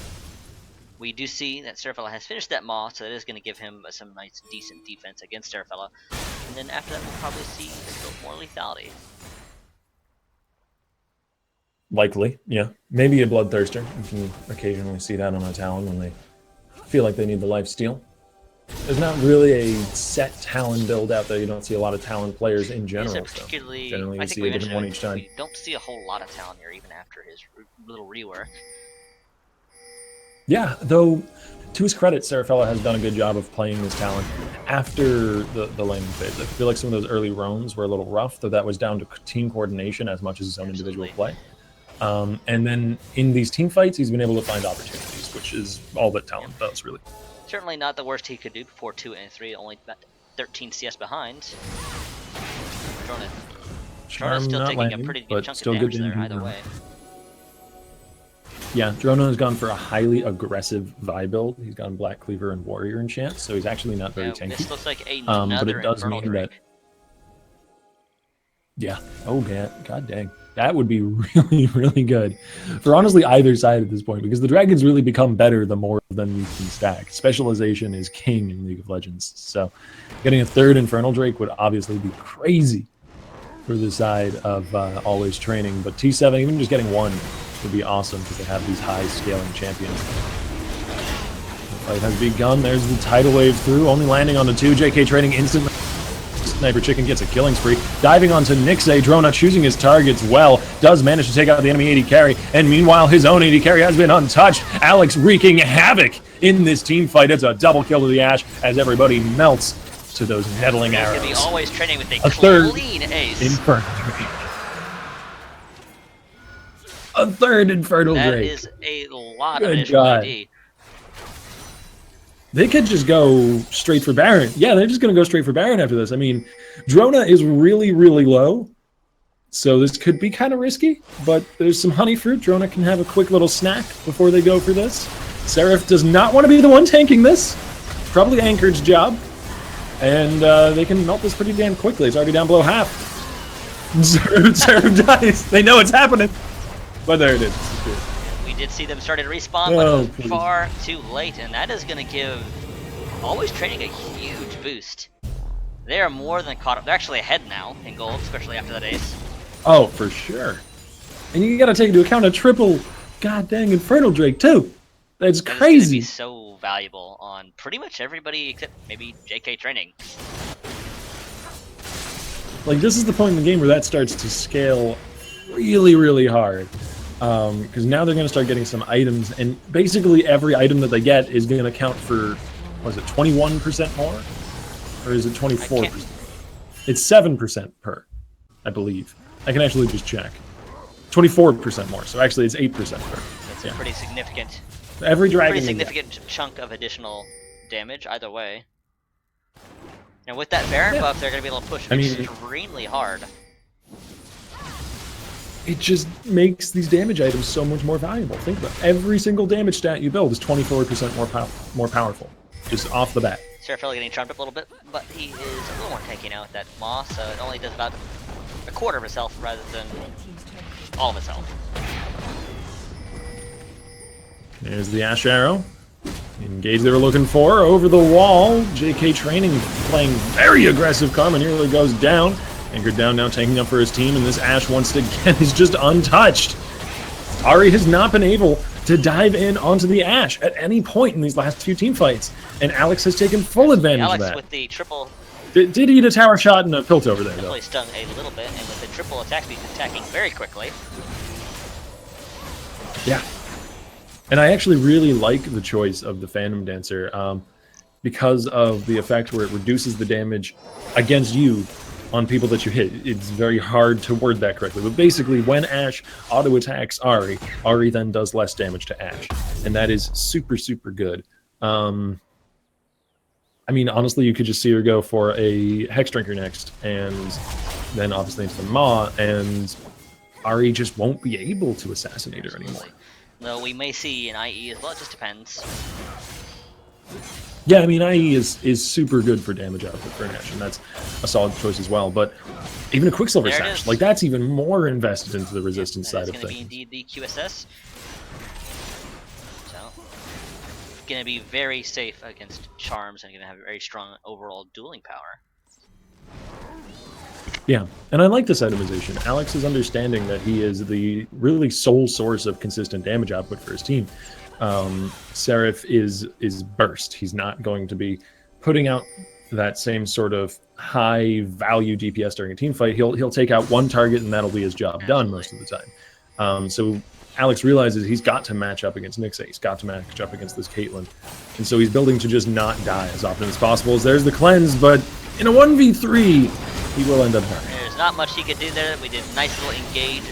Speaker 2: we do see that Serafella has finished that Maw, so that is going to give him some nice, decent defense against Serafella. And then after that, we'll probably see a little more lethality.
Speaker 3: Likely, yeah. Maybe a Bloodthirster. You can occasionally see that on a Talon when they feel like they need the lifesteal. There's not really a set Talon build out there. You don't see a lot of Talon players in general.
Speaker 2: Particularly,
Speaker 3: so generally,
Speaker 2: I
Speaker 3: you
Speaker 2: think
Speaker 3: see
Speaker 2: we
Speaker 3: a different one
Speaker 2: mentioned
Speaker 3: each time.
Speaker 2: we don't see a whole lot of Talon here, even after his little rework.
Speaker 3: Yeah, though, to his credit, Serafella has done a good job of playing this Talon after the laning phase. I feel like some of those early roams were a little rough, though that was down to team coordination as much as his own individual play. And then in these team fights, he's been able to find opportunities, which is all that Talon does, really.
Speaker 2: Certainly not the worst he could do before 2 and 3, only about 13 CS behind. Drona's still taking
Speaker 3: landing,
Speaker 2: a pretty
Speaker 3: but
Speaker 2: good chunk
Speaker 3: still
Speaker 2: of
Speaker 3: good
Speaker 2: damage there,
Speaker 3: damage.
Speaker 2: either way.
Speaker 3: Yeah, Drona has gone for a highly aggressive Vi build. He's gone Black Cleaver and Warrior Enchant, so he's actually not very tanky.
Speaker 2: This looks like another
Speaker 3: but it does
Speaker 2: Infernal
Speaker 3: mean
Speaker 2: Drake.
Speaker 3: that... Yeah. Oh, man. God dang. That would be really, really good for honestly either side at this point, because the dragons really become better the more of them you can stack. Specialization is king in League of Legends. So getting a 3rd Infernal Drake would obviously be crazy for the side of Always Training. But T7, even just getting 1 would be awesome because they have these high scaling champions. The fight has begun. There's the tidal wave through, only landing on the 2. JK Training instantly. Sniper Chicken gets a killing spree. Diving onto Nixay, Drona choosing his targets well. Does manage to take out the enemy AD carry. And meanwhile, his own AD carry has been untouched. Alex wreaking havoc in this team fight. It's a double kill to the Ashe as everybody melts to those nettling
Speaker 2: He's
Speaker 3: arrows.
Speaker 2: going to be Always Training with a
Speaker 3: 3rd
Speaker 2: clean ace.
Speaker 3: Infernal Drake. A 3rd Infernal Drake.
Speaker 2: That is a lot of
Speaker 3: Good
Speaker 2: additional
Speaker 3: God.
Speaker 2: AD.
Speaker 3: They could just go straight for Baron. Yeah, they're just going to go straight for Baron after this. I mean, Drona is really, really low, so this could be kind of risky, but there's some honey fruit. Drona can have a quick little snack before they go for this. Seraph does not want to be the one tanking this. Probably Anchored's job. And they can melt this pretty damn quickly. It's already down below half. Seraph dies. They know it's happening. But there it is.
Speaker 2: We did see them started to respawn,
Speaker 3: Oh,
Speaker 2: but it was far too late, and that is going to give Always Training a huge boost. They are more than caught up. They're actually ahead now in gold, especially after that ace.
Speaker 3: Oh, for sure. And you got to take into account a triple goddamn Infernal Drake, too. That's
Speaker 2: That is
Speaker 3: crazy.
Speaker 2: gonna be so valuable on pretty much everybody except maybe JK Training.
Speaker 3: Like, this is the point in the game where that starts to scale really, really hard. Because now they're going to start getting some items, and basically every item that they get is going to count for, what is it, 21% more? Or is it 24%? It's 7% per, I believe. I can actually just check. 24% more, so actually it's 8% per.
Speaker 2: That's a pretty significant,
Speaker 3: Every dragon.
Speaker 2: pretty significant chunk of additional damage either way. And with that Baron buff, they're going to be able to push extremely hard.
Speaker 3: It just makes these damage items so much more valuable. Think about it. Every single damage stat you build is 24% more powerful, just off the bat.
Speaker 2: Serafella getting charmed up a little bit, but he is a little more tanky now with that Maw, so it only does about a quarter of his health rather than all of his health.
Speaker 3: There's the Ash Arrow. Engage they were looking for over the wall. JK Training playing very aggressive. Karma nearly goes down. Anchored down now, taking up for his team, and this Ashe once again is just untouched. Ari has not been able to dive in onto the Ashe at any point in these last few team fights, and Alex has taken full advantage of that.
Speaker 2: Alex with the triple
Speaker 3: Did eat a tower shot and a pilt over there, though.
Speaker 2: definitely stung a little bit, and with the triple attack speed, attacking very quickly.
Speaker 3: Yeah. And I actually really like the choice of the Phantom Dancer. because of the effect where it reduces the damage against you on people that you hit. It's very hard to word that correctly, but basically when Ashe auto attacks Ahri, Ahri then does less damage to Ashe, and that is super, super good. I mean, honestly, you could just see her go for a Hex Drinker next, and then obviously into the Maw, and Ahri just won't be able to assassinate her anymore.
Speaker 2: Though we may see an IE as well, it just depends.
Speaker 3: Yeah, I mean, IE is super good for damage output for an Ashe, and that's a solid choice as well. But even a Quicksilver Sash, like that's even more invested into the resistance side of things.
Speaker 2: It's going to be indeed the QSS. So, going to be very safe against charms and going to have very strong overall dueling power.
Speaker 3: Yeah, and I like this itemization. Alex is understanding that he is the really sole source of consistent damage output for his team. Seraph is burst. He's not going to be putting out that same sort of high value DPS during a team fight. He'll take out one target and that'll be his job done most of the time. So Alex realizes he's got to match up against Nixe. He's got to match up against this Caitlyn. And so he's building to just not die as often as possible. There's the cleanse, but in a 1v3, he will end up dying.
Speaker 2: There's not much he could do there. We did a nice little engage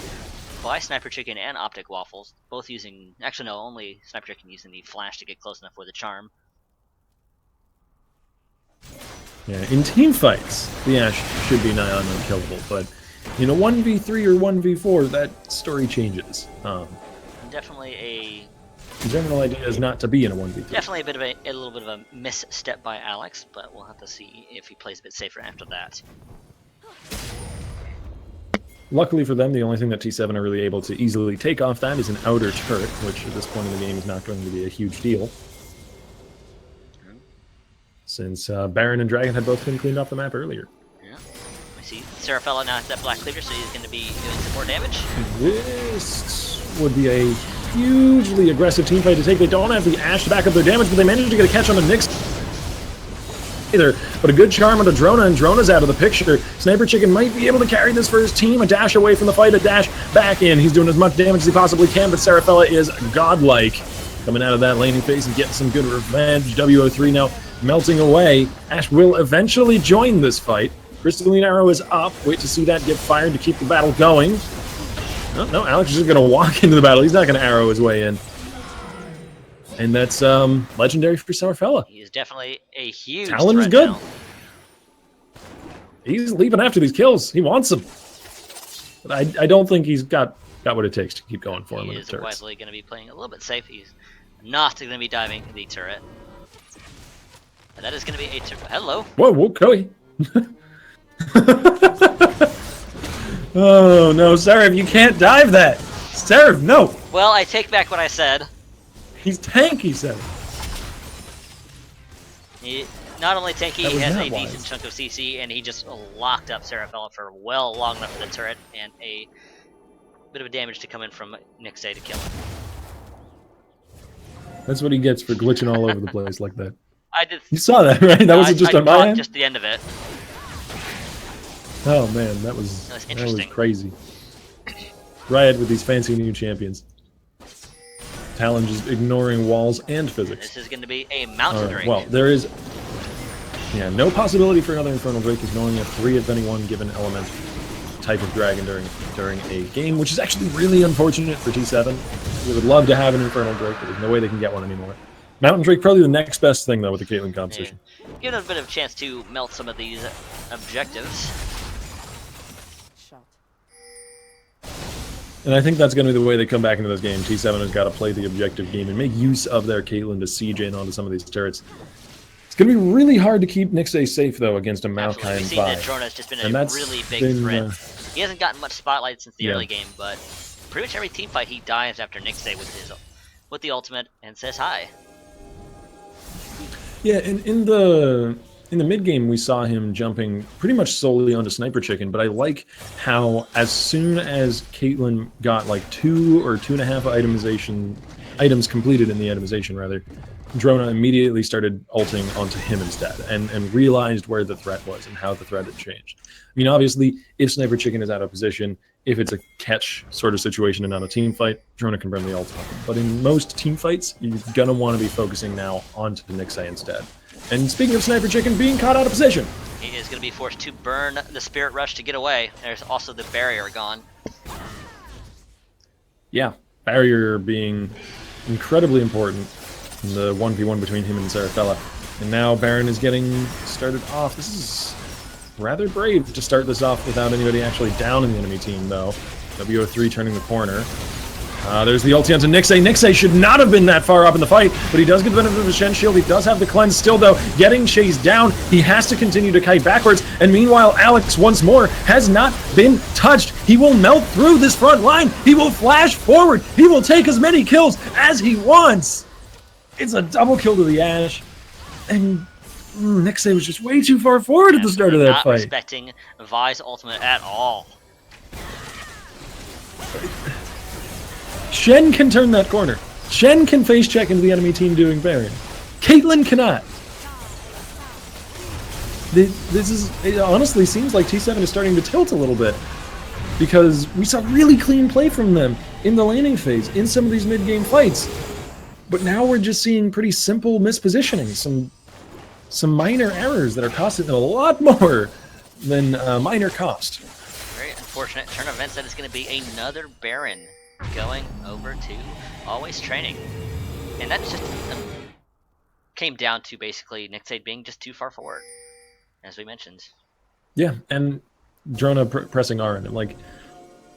Speaker 2: by Sniper Chicken and Optic Waffles, both using, actually no, only Sniper Chicken using the flash to get close enough for the charm.
Speaker 3: Yeah, in team fights, the Ashe should be nigh on unkillable, but in a 1v3 or 1v4, that story changes.
Speaker 2: Definitely a...
Speaker 3: The general idea is not to be in a 1v3.
Speaker 2: Definitely a little bit of a misstep by Alex, but we'll have to see if he plays a bit safer after that.
Speaker 3: Luckily for them, the only thing that T7 are really able to easily take off that is an outer turret, which at this point in the game is not going to be a huge deal. Since Baron and Dragon had both been cleaned off the map earlier.
Speaker 2: Yeah. We see Seraphella now has that Black Cleaver, so he's going to be doing some more damage.
Speaker 3: This would be a hugely aggressive team fight to take. They don't have the Ashe to back up their damage, but they managed to get a catch on the Nyx either. But a good charm onto Drona, and Drona's out of the picture. Sniper Chicken might be able to carry this for his team. A dash away from the fight, a dash back in. He's doing as much damage as he possibly can, but Seraphella is godlike. Coming out of that laning phase and getting some good revenge. WO3 now melting away. Ashe will eventually join this fight. Crystalline Arrow is up. Wait to see that get fired to keep the battle going. No, Alex is just going to walk into the battle. He's not going to arrow his way in. And that's legendary for Seraphella.
Speaker 2: He is definitely a huge
Speaker 3: Talon is good.
Speaker 2: now.
Speaker 3: He's leaping after these kills. He wants them. But I don't think he's got what it takes to keep going for him.
Speaker 2: He
Speaker 3: with
Speaker 2: is
Speaker 3: the turrets.
Speaker 2: wisely going to be playing a little bit safe. He's not going to be diving the turret. And that is going to be a turret. Hello.
Speaker 3: Whoa, Cody. Oh no, Seraph, you can't dive that. Seraph, no.
Speaker 2: Well, I take back what I said.
Speaker 3: He's tanky, Seraph.
Speaker 2: He not only tanky,
Speaker 3: That
Speaker 2: he
Speaker 3: was
Speaker 2: has
Speaker 3: not
Speaker 2: a
Speaker 3: wise.
Speaker 2: decent chunk of CC, and he just locked up Seraphella for well long enough for the turret, and a bit of damage to come in from Nixe to kill him.
Speaker 3: That's what he gets for glitching all over the place like that.
Speaker 2: I did.
Speaker 3: You saw that, right? That wasn't just
Speaker 2: I
Speaker 3: on my
Speaker 2: caught
Speaker 3: end?
Speaker 2: just the end of it.
Speaker 3: Oh man, that was
Speaker 2: interesting.
Speaker 3: crazy. Riot with these fancy new champions. Talon just ignoring walls and physics.
Speaker 2: This is going to be a mountain drake.
Speaker 3: Well, there is no possibility for another Infernal Drake. He's only a 3 of any one given element type of dragon during a game, which is actually really unfortunate for T7. We would love to have an Infernal Drake, but there's no way they can get one anymore. Mountain Drake probably the next best thing though with the Caitlyn composition.
Speaker 2: Yeah. Give it a bit of a chance to melt some of these objectives.
Speaker 3: And I think that's going to be the way they come back into this game. T7 has got to play the objective game and make use of their Caitlyn to siege in onto some of these turrets. It's going to be really hard to keep Nixe safe, though, against a Maokai and
Speaker 2: We've seen that Drona's just been a really big threat. He hasn't gotten much spotlight since the early game, but pretty much every team fight he dives after Nixe with the ultimate and says hi.
Speaker 3: Yeah, in the mid game we saw him jumping pretty much solely onto Sniper Chicken, but I like how as soon as Caitlyn got like 2 or 2.5 items completed in the itemization rather, Drona immediately started ulting onto him instead and realized where the threat was and how the threat had changed. I mean, obviously, if Sniper Chicken is out of position, if it's a catch sort of situation and not a team fight, Drona can burn the ult on him. But in most team fights, you're going to want to be focusing now onto the Nixe instead. And speaking of Sniper Chicken being caught out of position,
Speaker 2: He is going to be forced to burn the Spirit Rush to get away. There's also the barrier gone.
Speaker 3: yeah, barrier being incredibly important in the 1v1 between him and Serafella. And now Baron is getting started off. This is rather brave to start this off without anybody actually down in the enemy team, though. WO3 turning the corner. There's the ulti onto Nixay. Nixay should not have been that far up in the fight, but he does get the benefit of the Shen shield. He does have the cleanse still, though. Getting chased down, he has to continue to kite backwards. And meanwhile, Alex, once more, has not been touched. He will melt through this front line. He will flash forward. He will take as many kills as he wants. It's a double kill to the Ashe. And Nixay was just way too far forward at the start of that
Speaker 2: not
Speaker 3: fight.
Speaker 2: Respecting Vi's ultimate at all.
Speaker 3: Shen can turn that corner. Shen can face check into the enemy team doing Baron. Caitlyn cannot. It honestly seems like T7 is starting to tilt a little bit, because we saw really clean play from them in the laning phase in some of these mid-game fights. But now we're just seeing pretty simple mispositioning, some minor errors that are costing them a lot more than minor cost.
Speaker 2: Very unfortunate turn of events. That is going to be another Baron going over to Always Training. And that just came down to basically Nixade being just too far forward, as we mentioned.
Speaker 3: Yeah, and Drona pressing R, and like,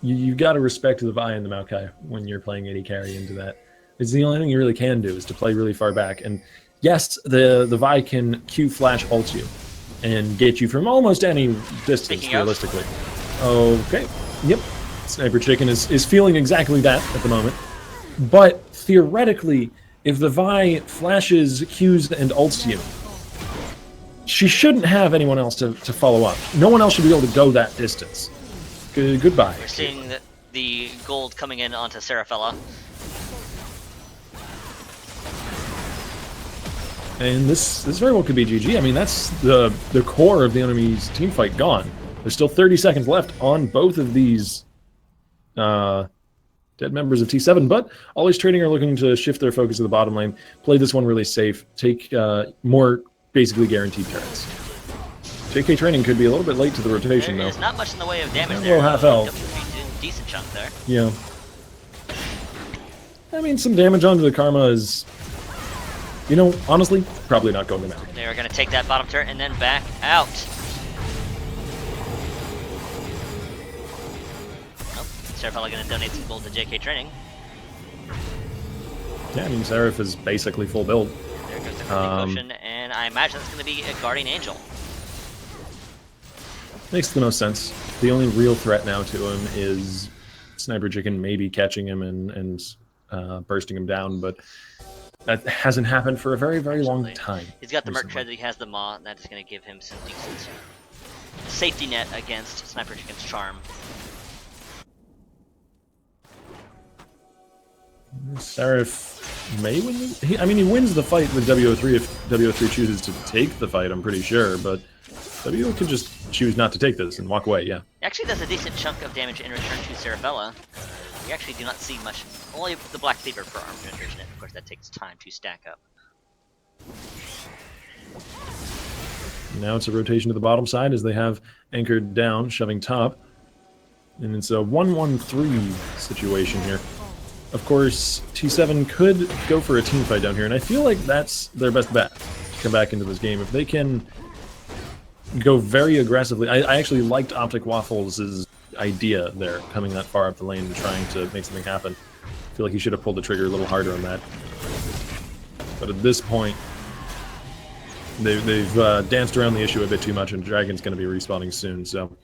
Speaker 3: you got to respect the Vi and the Maokai when you're playing AD carry into that. It's the only thing you really can do is to play really far back. And yes, the Vi can Q flash ult you and get you from almost any distance, realistically. Okay, yep. Sniper Chicken is feeling exactly that at the moment. But theoretically, if the Vi flashes, Qs, and ults you, she shouldn't have anyone else to follow up. No one else should be able to go that distance. Goodbye.
Speaker 2: We're seeing the gold coming in onto Serafella.
Speaker 3: And this very well could be GG. I mean, that's the core of the enemy's team fight gone. There's still 30 seconds left on both of these dead members of T7, but Always Trading are looking to shift their focus to the bottom lane, play this one really safe, take more basically guaranteed turrets. JK Training could be a little bit late to the rotation, though.
Speaker 2: There's not much in the way of damage
Speaker 3: there. Half health.
Speaker 2: Decent chunk there.
Speaker 3: Yeah. I mean, some damage onto the Karma is, you know, honestly, probably not going to matter.
Speaker 2: They're going to take that bottom turret and then back out. Serafella going to donate some gold to JK Training.
Speaker 3: Yeah, I mean, Seraph is basically full build.
Speaker 2: There goes the potion, and I imagine that's going to be a Guardian Angel.
Speaker 3: Makes the most sense. The only real threat now to him is Sniper Chicken maybe catching him and bursting him down, but that hasn't happened for a very, very long time.
Speaker 2: He's got the Merc Tread, he has the Maw, and that's going to give him some decent safety net against Sniper Chicken's charm.
Speaker 3: Seraph may win he wins the fight with WO3 if WO3 chooses to take the fight, I'm pretty sure, but WO could just choose not to take this and walk away, yeah.
Speaker 2: He actually does a decent chunk of damage in return to Serafella. We actually do not see much, only the Black Cleaver for arm penetration, of course that takes time to stack up.
Speaker 3: Now it's a rotation to the bottom side as they have anchored down, shoving top. And it's a 1-1-3 situation here. Of course, T7 could go for a team fight down here, and I feel like that's their best bet to come back into this game. If they can go very aggressively, I actually liked Optic Waffles' idea there, coming that far up the lane and trying to make something happen. I feel like he should have pulled the trigger a little harder on that. But at this point, they've danced around the issue a bit too much, and Dragon's going to be respawning soon, so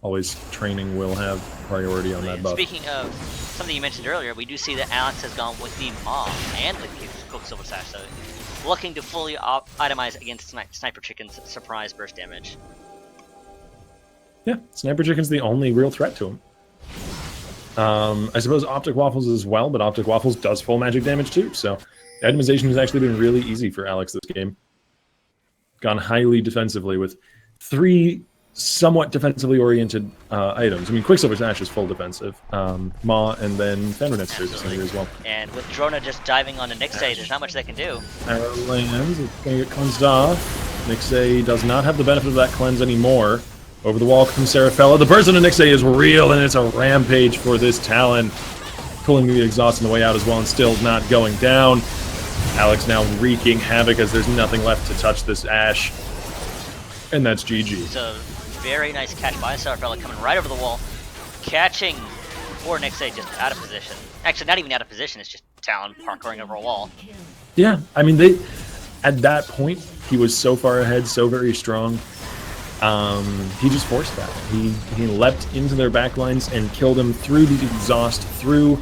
Speaker 3: Always Training will have priority on that buff.
Speaker 2: Speaking of something you mentioned earlier, we do see that Alex has gone with the Maw and the Quicksilver Sash, so looking to fully itemize against Sniper Chicken's surprise burst damage.
Speaker 3: Yeah, Sniper Chicken's the only real threat to him. I suppose Optic Waffles as well, but Optic Waffles does full magic damage too, so itemization has actually been really easy for Alex this game. Gone highly defensively with 3 somewhat defensively oriented items. I mean, Quicksilver Sash is full defensive. Ma and then Thundernetz's as well.
Speaker 2: And with Drona just diving onto Nixay, there's not much they can do.
Speaker 3: Arrow lands. It's going to get cleansed off. Nixay does not have the benefit of that cleanse anymore. Over the wall comes Serafella. The burst on Nixay is real, and it's a rampage for this Talon. Pulling the exhaust on the way out as well, and still not going down. Alex now wreaking havoc as there's nothing left to touch this Ashe. And that's GG.
Speaker 2: It's a very nice catch by Serafella coming right over the wall. Catching poor Nixay just out of position. Actually, not even out of position, it's just Talon parkouring over a wall.
Speaker 3: Yeah, I mean, at that point, he was so far ahead, so very strong. He just forced that. He leapt into their backlines and killed them through the exhaust, through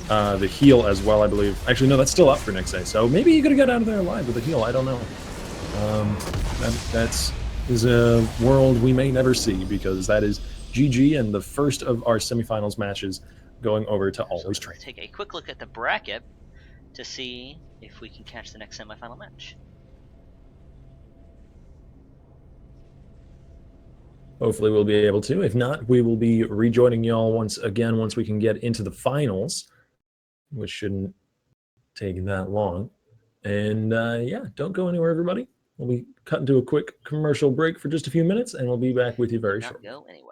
Speaker 3: the heal as well, I believe. Actually, no, that's still up for Nixay, so maybe he could have got out of there alive with a heal. I don't know. That's a world we may never see, because that is GG and the first of our semifinals matches going over to Always
Speaker 2: So
Speaker 3: Train.
Speaker 2: take a quick look at the bracket to see if we can catch the next semifinal match.
Speaker 3: Hopefully we'll be able to. If not, we will be rejoining y'all once again once we can get into the finals, which shouldn't take that long. And yeah, don't go anywhere, everybody. We'll be cutting to a quick commercial break for just a few minutes, and we'll be back with you very shortly.
Speaker 2: Not go anywhere.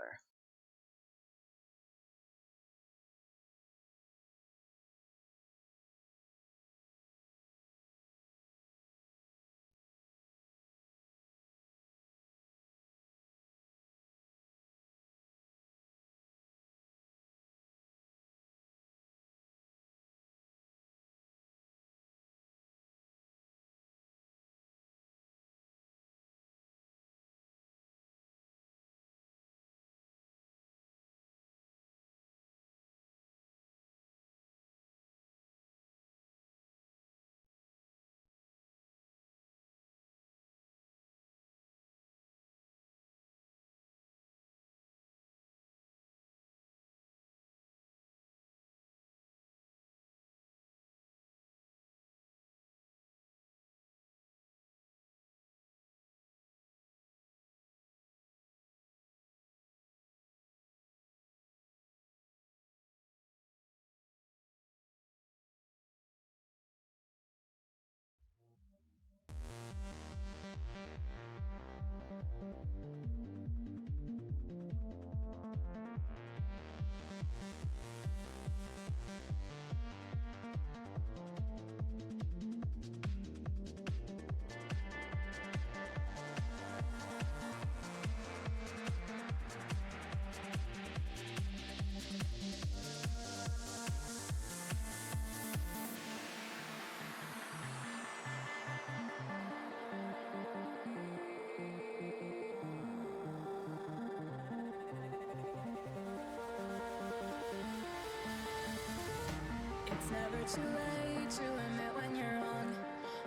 Speaker 1: It's never too late to admit when you're wrong.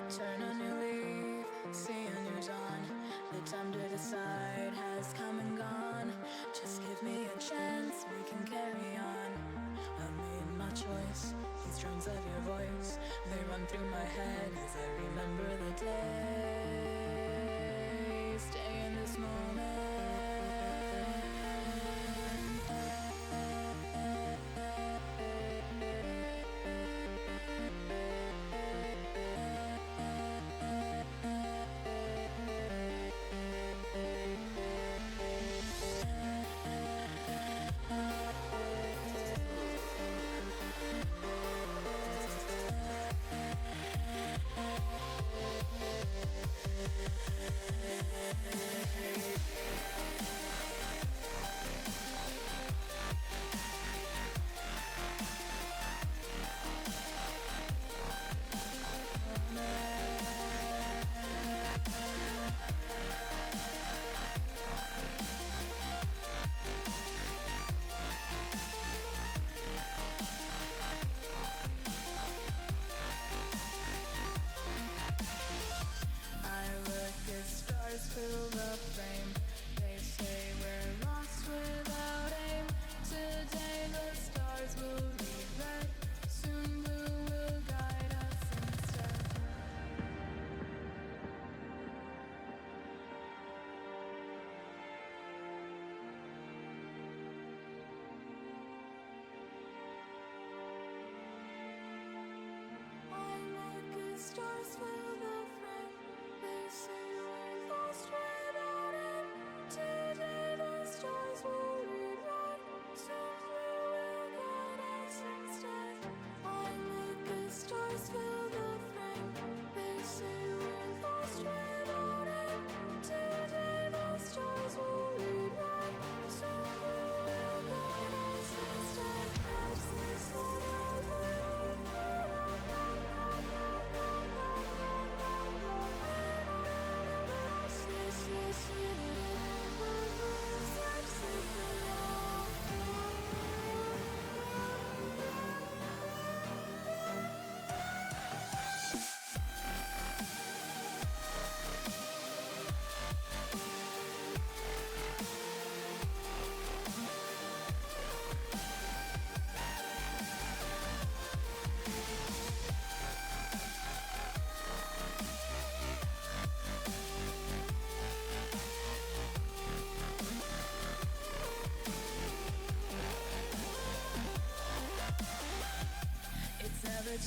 Speaker 1: Turn a new leaf, see a new dawn. The time to decide has come and gone. Just give me a chance, we can carry on. I've made my choice, these drums of your voice, they run through my head as I remember the day. Stay in this moment.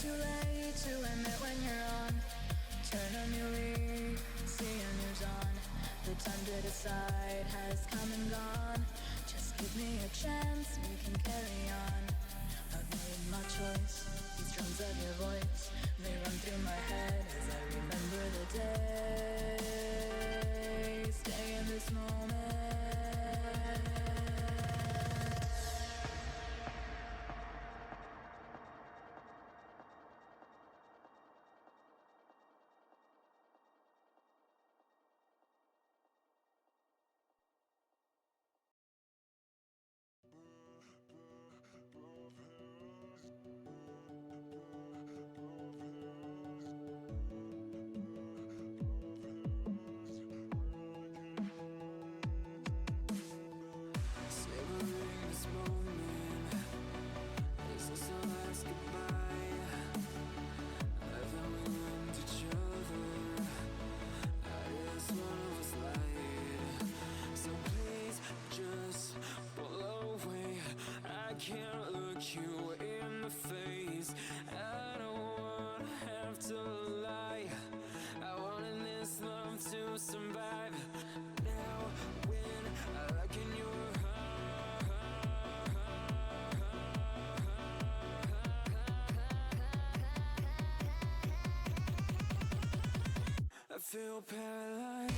Speaker 1: too late to admit when you're on. Turn a new leaf, see a new dawn. The time to decide has come and gone. Just give me a chance, we can carry on. I've made my choice, these drums of your voice, they run through my head as I remember the day. Stay in this moment. Savoring this moment, is this the last goodbye? That we loved each other, I guess one of us lied. So please just pull away, I can't look you in the face. I don't wanna have to lie, I wanted this love to survive. Now when I look in your I feel paralyzed.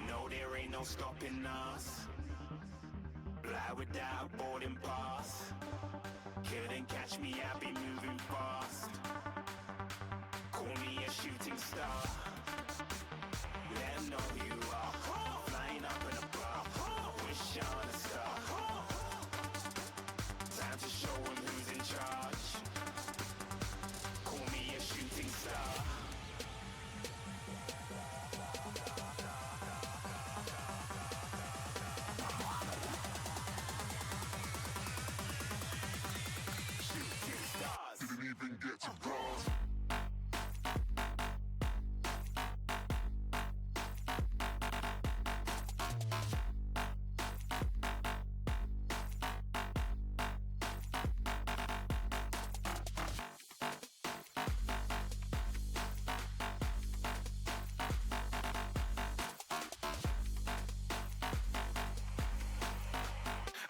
Speaker 5: No, there ain't no stopping us. Fly without boarding pass. Couldn't catch me, I be moving fast. Call me a shooting star. Let 'em know who you are. Flying up in a bar. Wish on a star. Time to show 'em who's in charge. Call me a shooting star. Shooting stars. Didn't even get to cross.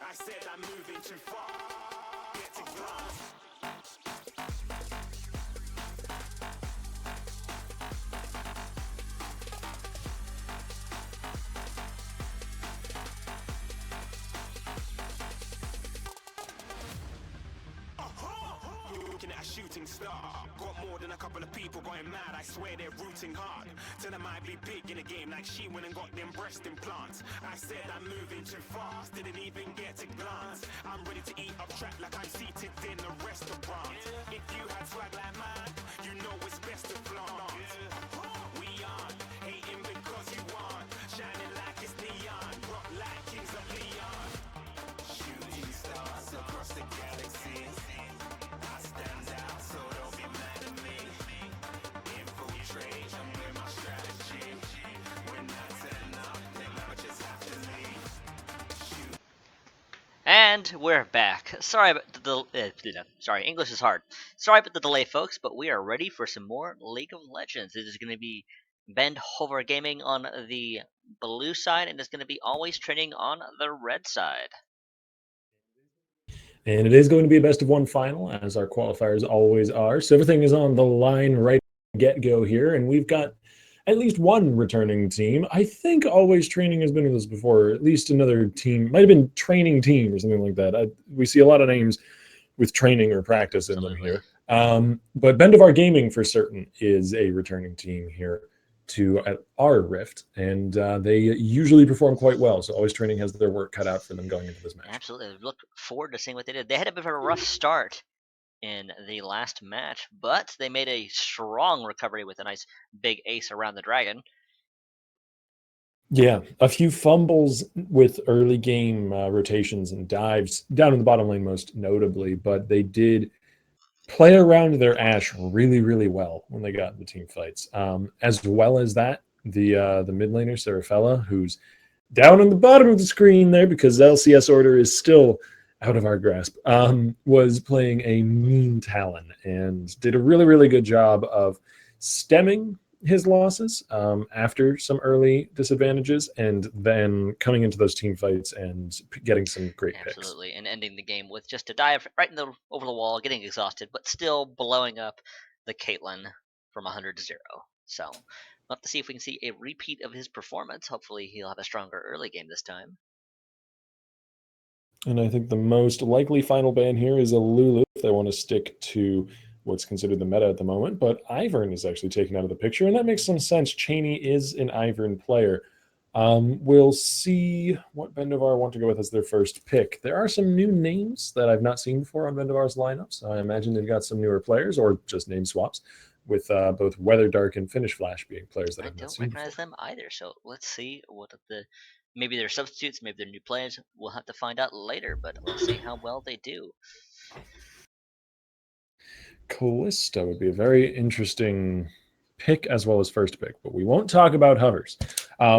Speaker 5: I said I'm moving too far. Get to glass. Looking at a shooting star. Got more than a couple of people going mad. I swear they're rooting hard. Tell them I be big in the game like she went and got them breast implants. I said I'm moving too fast. Didn't even get to glance. I'm ready to eat up track like I'm seated in a restaurant. If you had swag like mine, you know it's best to flaunt. We aren't hating because you aren't. Shining like it's neon. Rock like kings of Leon. Shooting stars across the galaxy. I stand out, so don't be mad at me. Infiltrate, I'm with my strategy. When I turn up, they might just have to leave. Shoot.
Speaker 2: And we're back. Sorry about sorry, English is hard. Sorry about the delay, folks, but we are ready for some more League of Legends. It is going to be Ben Hover Gaming on the blue side, and it's going to be Always Training on the red side.
Speaker 3: And it is going to be a best of one final, as our qualifiers always are. So everything is on the line right get-go here, and we've got at least one returning team. I think Always Training has been with us before, at least another team. Might have been Training Team or something like that. We see a lot of names with training or practice in them here. But Bendivar Gaming, for certain, is a returning team here to our Rift, and they usually perform quite well. So Always Training has their work cut out for them going into this match.
Speaker 2: Absolutely. Look forward to seeing what they did. They had a bit of a rough start in the last match, but they made a strong recovery with a nice big ace around the dragon.
Speaker 3: Yeah, a few fumbles with early game rotations and dives down in the bottom lane most notably, but they did play around their Ashe really, really well when they got into team fights. As well as that, the mid laner, Serafella, who's down on the bottom of the screen there because LCS order is still out of our grasp, was playing a mean Talon and did a really, really good job of stemming his losses after some early disadvantages, and then coming into those team fights and getting some great picks.
Speaker 2: Absolutely, and ending the game with just a dive right in the over the wall, getting exhausted, but still blowing up the Caitlyn from 100 to 0. So we'll have to see if we can see a repeat of his performance. Hopefully, he'll have a stronger early game this time.
Speaker 3: And I think the most likely final ban here is a Lulu if they want to stick to what's considered the meta at the moment. But Ivern is actually taken out of the picture, and that makes some sense. Cheney is an Ivern player. We'll see what Bendovar want to go with as their first pick. There are some new names that I've not seen before on Bendovar's lineups. I imagine they've got some newer players or just name swaps, with both Weather Dark and Finish Flash being players that I've not seen
Speaker 2: recognize
Speaker 3: before.
Speaker 2: them either. So let's see what maybe they're substitutes, maybe they're new players. We'll have to find out later, but let's see how well they do.
Speaker 3: Callista would be a very interesting pick as well as first pick, but we won't talk about hovers.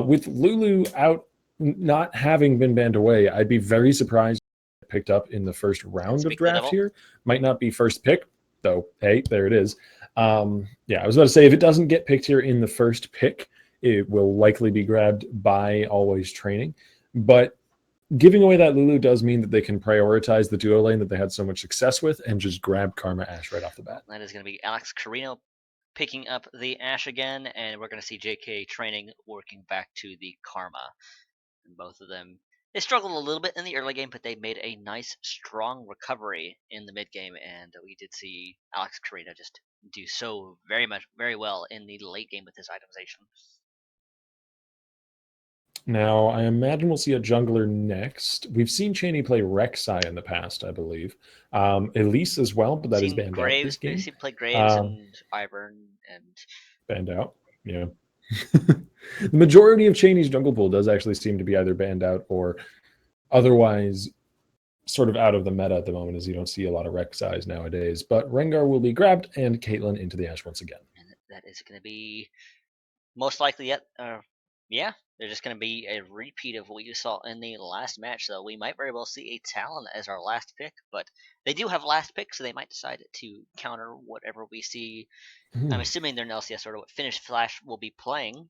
Speaker 3: With Lulu out, not having been banned away, I'd be very surprised if it picked up in the first round of draft here. Might not be first pick, though. Hey, there it is. Yeah, I was about to say, if it doesn't get picked here in the first pick, it will likely be grabbed by Always Training. But giving away that Lulu does mean that they can prioritize the duo lane that they had so much success with and just grab Karma Ashe right off the bat.
Speaker 2: That is going to be Alex Carino picking up the Ashe again, and we're going to see JK Training working back to the Karma. And both of them, they struggled a little bit in the early game, but they made a nice, strong recovery in the mid game, and we did see Alex Carino just do so very well in the late game with his itemization.
Speaker 3: Now, I imagine we'll see a jungler next. We've seen Cheney play Rek'Sai in the past, I believe. Elise as well, but that is banned out this game.
Speaker 2: He played Graves and Ivern and
Speaker 3: banned out. Yeah. The majority of Cheney's jungle pool does actually seem to be either banned out or otherwise sort of out of the meta at the moment, as you don't see a lot of Rek'Sais nowadays. But Rengar will be grabbed and Caitlyn into the Ashe once again.
Speaker 2: And that is going to be most likely yeah, they're just going to be a repeat of what you saw in the last match. So we might very well see a Talon as our last pick, but they do have last pick, so they might decide to counter whatever we see. I'm assuming they're in LCS or what Finish Flash will be playing.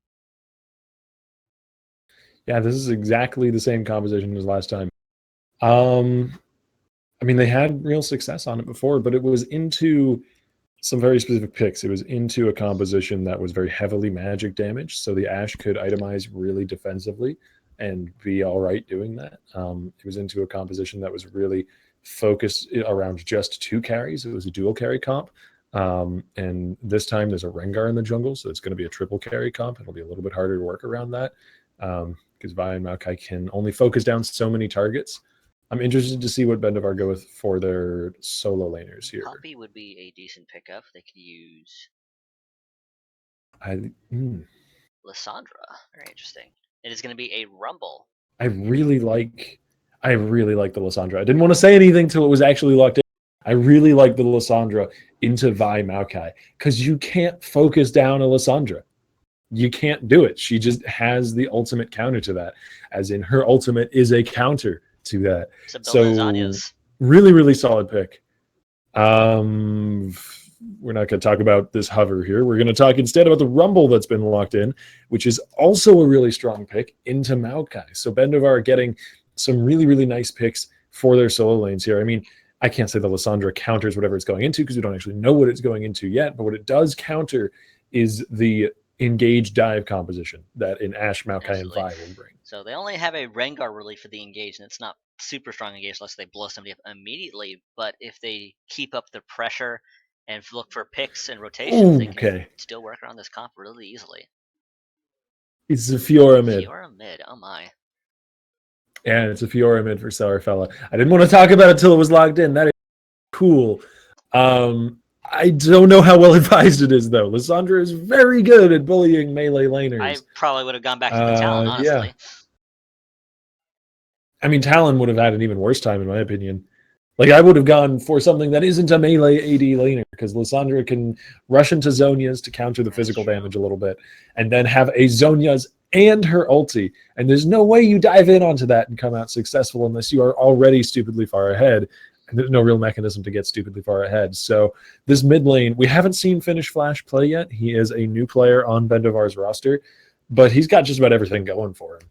Speaker 3: Yeah, this is exactly the same composition as last time. I mean, they had real success on it before, but it was into some very specific picks. It was into a composition that was very heavily magic damage, so the Ashe could itemize really defensively and be all right doing that. It was into a composition that was really focused around just 2 carries. It was a dual carry comp. And this time there's a Rengar in the jungle, so it's going to be a triple carry comp. It'll be a little bit harder to work around that because Vi and Maokai can only focus down so many targets. I'm interested to see what Bendovar go with for their solo laners here.
Speaker 2: Poppy would be a decent pickup. They could use Lissandra. Very interesting. It is going to be a Rumble.
Speaker 3: I really like the Lissandra. I didn't want to say anything till it was actually locked in. I really like the Lissandra into Vi Maokai because you can't focus down a Lissandra. You can't do it. She just has the ultimate counter to that, as in her ultimate is a counter to that. So really, really solid pick. We're not going to talk about this hover here. We're going to talk instead about the Rumble that's been locked in, which is also a really strong pick into Maokai. So Bendovar getting some really, really nice picks for their solo lanes here. I mean, I can't say the Lissandra counters whatever it's going into because we don't actually know what it's going into yet, but what it does counter is the engage dive composition that in Ashe, Maokai, and Vi will bring.
Speaker 2: So they only have a Rengar really for the engage, and it's not super strong engage unless they blow somebody up immediately. But if they keep up the pressure and look for picks and rotations, they can still work around this comp really easily.
Speaker 3: It's a Fiora mid.
Speaker 2: Fiora mid, oh my.
Speaker 3: Yeah, it's a Fiora mid for Sourfella. I didn't want to talk about it until it was locked in. That is cool. I don't know how well advised it is, though. Lissandra is very good at bullying melee laners.
Speaker 2: I probably would have gone back to the Talon, honestly.
Speaker 3: Yeah. I mean, Talon would have had an even worse time, in my opinion. Like, I would have gone for something that isn't a melee AD laner, because Lissandra can rush into Zonias to counter the physical damage a little bit, and then have a Zonia's and her ulti. And there's no way you dive in onto that and come out successful unless you are already stupidly far ahead. And there's no real mechanism to get stupidly far ahead. So this mid lane, we haven't seen Finish Flash play yet. He is a new player on Bendovar's roster, but he's got just about everything going for him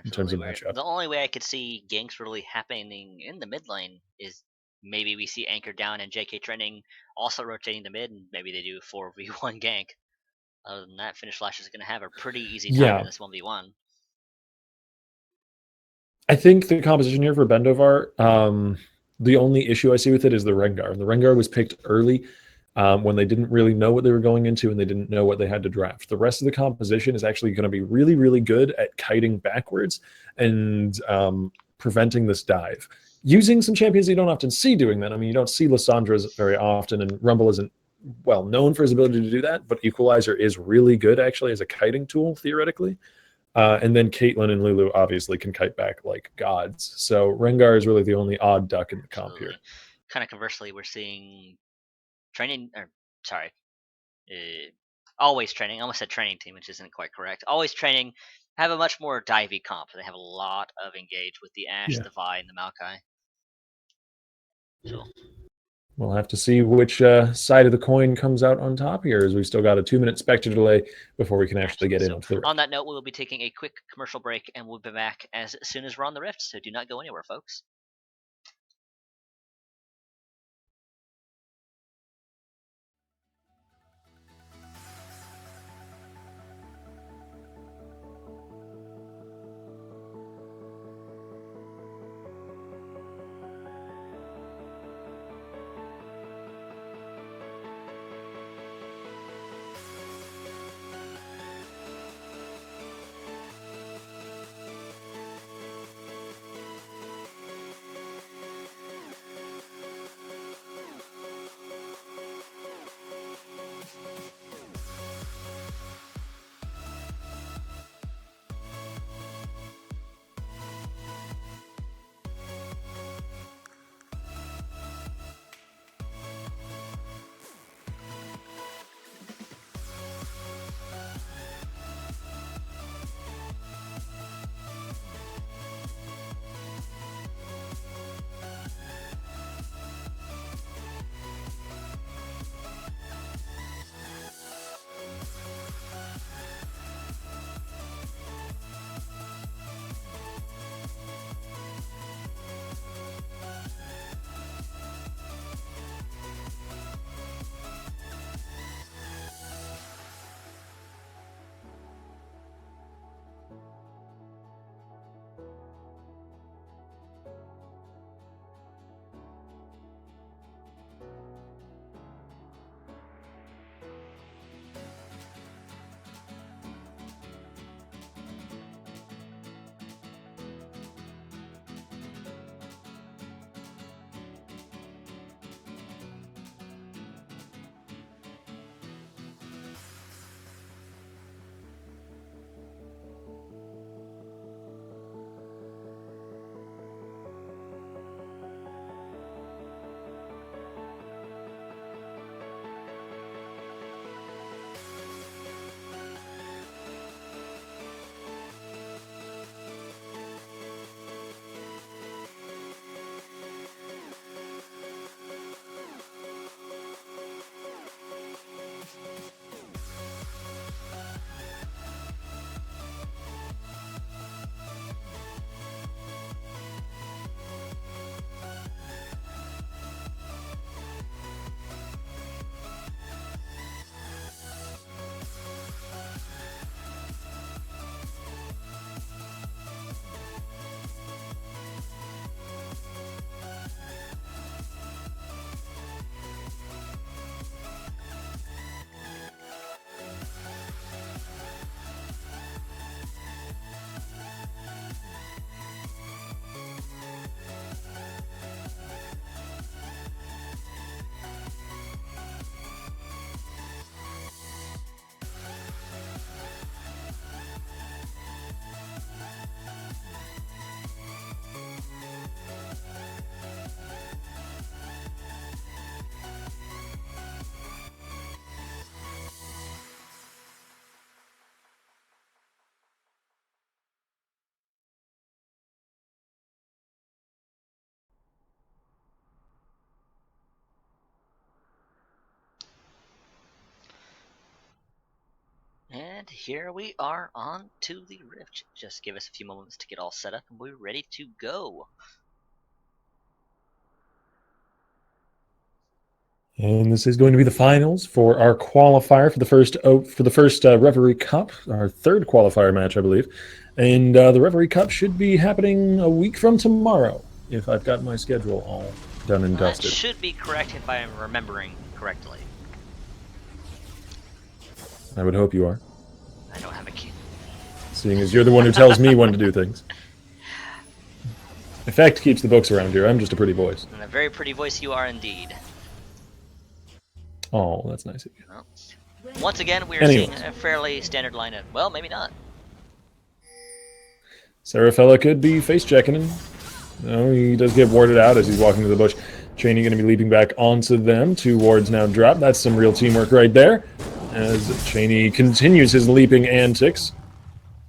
Speaker 3: in terms
Speaker 2: Absolutely.
Speaker 3: of
Speaker 2: Where
Speaker 3: matchup.
Speaker 2: the only way I could see ganks really happening in the mid lane is maybe we see Anchor down and JK trending also rotating the mid, and maybe they do a 4v1 gank. Other than that, Finish Flash is going to have a pretty easy time
Speaker 3: Yeah,
Speaker 2: in this 1v1.
Speaker 3: I think the composition here for Bendovar, the only issue I see with it is the Rengar. And the Rengar was picked early when they didn't really know what they were going into and they didn't know what they had to draft. The rest of the composition is actually going to be really, really good at kiting backwards and preventing this dive. Using some champions you don't often see doing that. I mean, you don't see Lyssandra's very often, and Rumble isn't well known for his ability to do that, but Equalizer is really good actually as a kiting tool, theoretically. And then Caitlyn and Lulu obviously can kite back like gods. So Rengar is really the only odd duck in the comp here.
Speaker 2: Absolutely. Kind of conversely, we're seeing training, or sorry, always training. I almost said training team, which isn't quite correct. Always training have a much more divey comp. They have a lot of engage with the Ashe,
Speaker 3: Yeah.
Speaker 2: the Vi, and the Maokai. So
Speaker 3: We'll have to see which side of the coin comes out on top here, as we've still got a 2-minute Spectre delay before we can actually get in onto the rift.
Speaker 2: On that note, we'll be taking a quick commercial break, and we'll be back as soon as we're on the rift. So do not go anywhere, folks. And here we are on to the Rift. Just give us a few moments to get all set up and we're ready to go.
Speaker 3: And this is going to be the finals for our qualifier for the first Reverie Cup, our third qualifier match, I believe. And the Reverie Cup should be happening a week from tomorrow, if I've got my schedule all done and
Speaker 2: That
Speaker 3: dusted.
Speaker 2: should be correct if I am remembering correctly.
Speaker 3: I would hope you are,
Speaker 2: I don't have a key.
Speaker 3: seeing as you're the one who tells me when to do things. Effect keeps the books around here. I'm just a pretty voice.
Speaker 2: And a very pretty voice you are indeed.
Speaker 3: Oh, that's nice of you.
Speaker 2: Well, once again, we are
Speaker 3: Anyways.
Speaker 2: seeing a fairly standard lineup. Well, maybe not.
Speaker 3: Serafella could be face checking him. No, he does get warded out as he's walking to the bush. Cheney going to be leaping back onto them. 2 wards now drop. That's some real teamwork right there. As Cheney continues his leaping antics.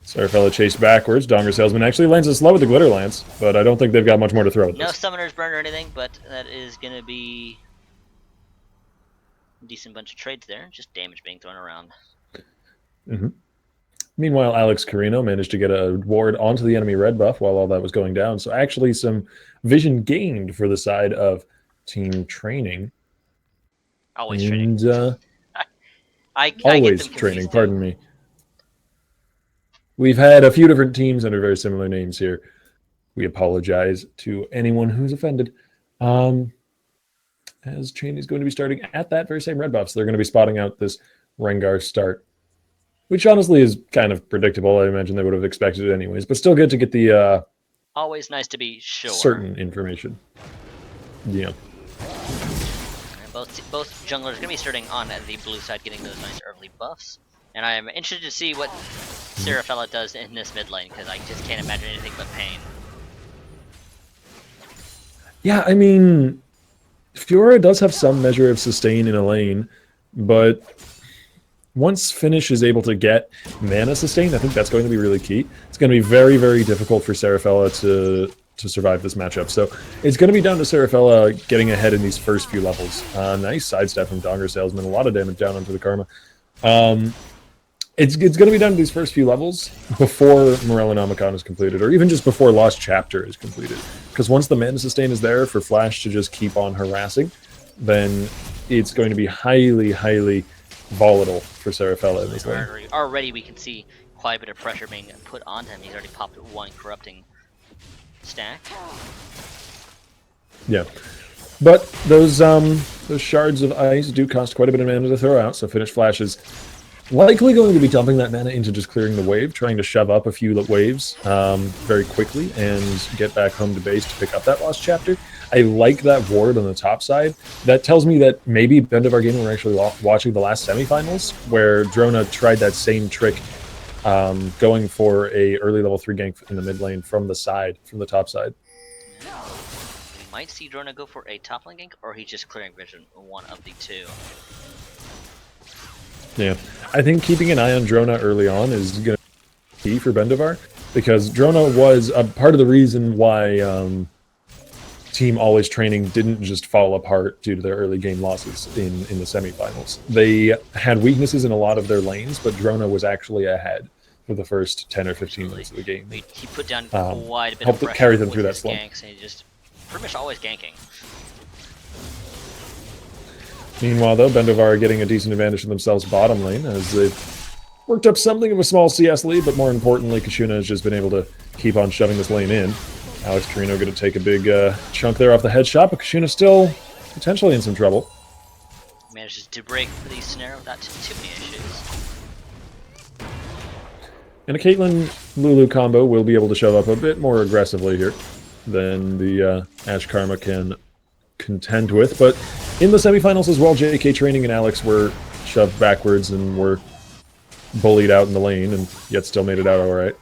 Speaker 3: Serafella chased backwards. Donger Salesman actually lands a slow with the Glitter Lance, but I don't think they've got much more to throw at
Speaker 2: No
Speaker 3: this.
Speaker 2: Summoner's Burn or anything, but that is going to be a decent bunch of trades there. Just damage being thrown around.
Speaker 3: Meanwhile, Alex Carino managed to get a ward onto the enemy red buff while all that was going down. So actually some vision gained for the side of team training.
Speaker 2: Always training.
Speaker 3: And
Speaker 2: I get
Speaker 3: always
Speaker 2: them
Speaker 3: training,
Speaker 2: confused,
Speaker 3: pardon me. We've had a few different teams under very similar names here. We apologize to anyone who's offended. As Cheney's going to be starting at that very same red buff, so they're going to be spotting out this Rengar start, which honestly is kind of predictable. I imagine they would have expected it anyways, but still good to get the
Speaker 2: Always nice to be sure.
Speaker 3: certain information. Yeah.
Speaker 2: And both junglers going to be starting on the blue side, getting those nice early buffs. And I am interested to see what Serafella does in this mid lane, because I just can't imagine anything but pain.
Speaker 3: Yeah, I mean, Fiora does have some measure of sustain in a lane, but once Finish is able to get mana sustain, I think that's going to be really key. It's going to be very, very difficult for Serafella to survive this matchup. So it's going to be down to Serafella getting ahead in these first few levels. Nice sidestep from Donger Salesman. A lot of damage down onto the Karma. It's going to be down to these first few levels before Morellonomicon is completed, or even just before Lost Chapter is completed. Because once the mana sustain is there for Flash to just keep on harassing, then it's going to be highly, highly volatile for Serafella in this lane.
Speaker 2: Already we can see quite a bit of pressure being put on him. He's already popped 1 corrupting stack.
Speaker 3: Yeah. But those shards of ice do cost quite a bit of mana to throw out, so Finish Flash is likely going to be dumping that mana into just clearing the wave, trying to shove up a few waves very quickly and get back home to base to pick up that Lost Chapter. I like that ward on the top side. That tells me that maybe Bendivar Gaming were actually watching the last semifinals, where Drona tried that same trick, going for a early level 3 gank in the mid lane from the side, from the top side.
Speaker 2: We might see Drona go for a top lane gank, or he's just clearing vision, one of the two.
Speaker 3: Yeah, I think keeping an eye on Drona early on is going to be key for Bendivar, because Drona was a part of the reason why Team Always Training didn't just fall apart due to their early game losses in the semifinals. They had weaknesses in a lot of their lanes, but Drona was actually ahead for the first 10 or 15 minutes of the game.
Speaker 2: He put down quite a bit
Speaker 3: helped
Speaker 2: of pressure
Speaker 3: carry them
Speaker 2: with
Speaker 3: through that
Speaker 2: his
Speaker 3: slump.
Speaker 2: ganks, and he just pretty much always ganking.
Speaker 3: Meanwhile, though, Bendivar are getting a decent advantage for themselves bottom lane, as they've worked up something of a small CS lead, but more importantly, Kashuna has just been able to keep on shoving this lane in. Alex Carino going to take a big chunk there off the headshot, but Kashuna still potentially in some trouble.
Speaker 2: Manages to break the snare without too many issues.
Speaker 3: And a Caitlyn Lulu combo will be able to shove up a bit more aggressively here than the Ash Karma can contend with. But in the semifinals as well, JK Training and Alex were shoved backwards and were bullied out in the lane, and yet still made it out all right.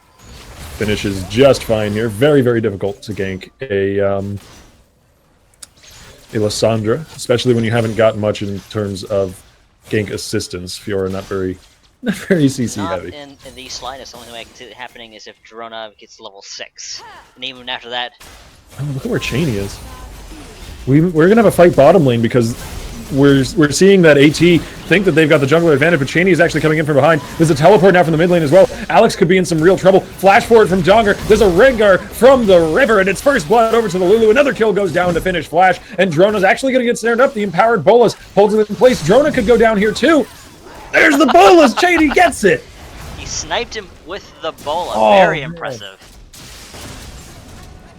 Speaker 3: Finish is just fine here. Very, very difficult to gank a Lysandra, especially when you haven't got much in terms of gank assistance. Fiora not very CC heavy.
Speaker 2: Not in the slightest. The only way I can see it happening is if Drona gets level 6. And even after that...
Speaker 3: Oh, look at where Cheney is. We're going to have a fight bottom lane because we're seeing that AT think that they've got the jungler advantage, but Cheney is actually coming in from behind. There's a teleport now from the mid lane as well. Alex could be in some real trouble. Flash forward from Donger. There's a Rengar from the river, and it's first blood over to the Lulu. Another kill goes down to finish Flash, and Drona's actually going to get snared up. The empowered Bolas holds it in place. Drona could go down here too. There's the Bolas. Cheney gets it.
Speaker 2: He sniped him with the bola.
Speaker 3: Oh,
Speaker 2: Very
Speaker 3: man.
Speaker 2: impressive.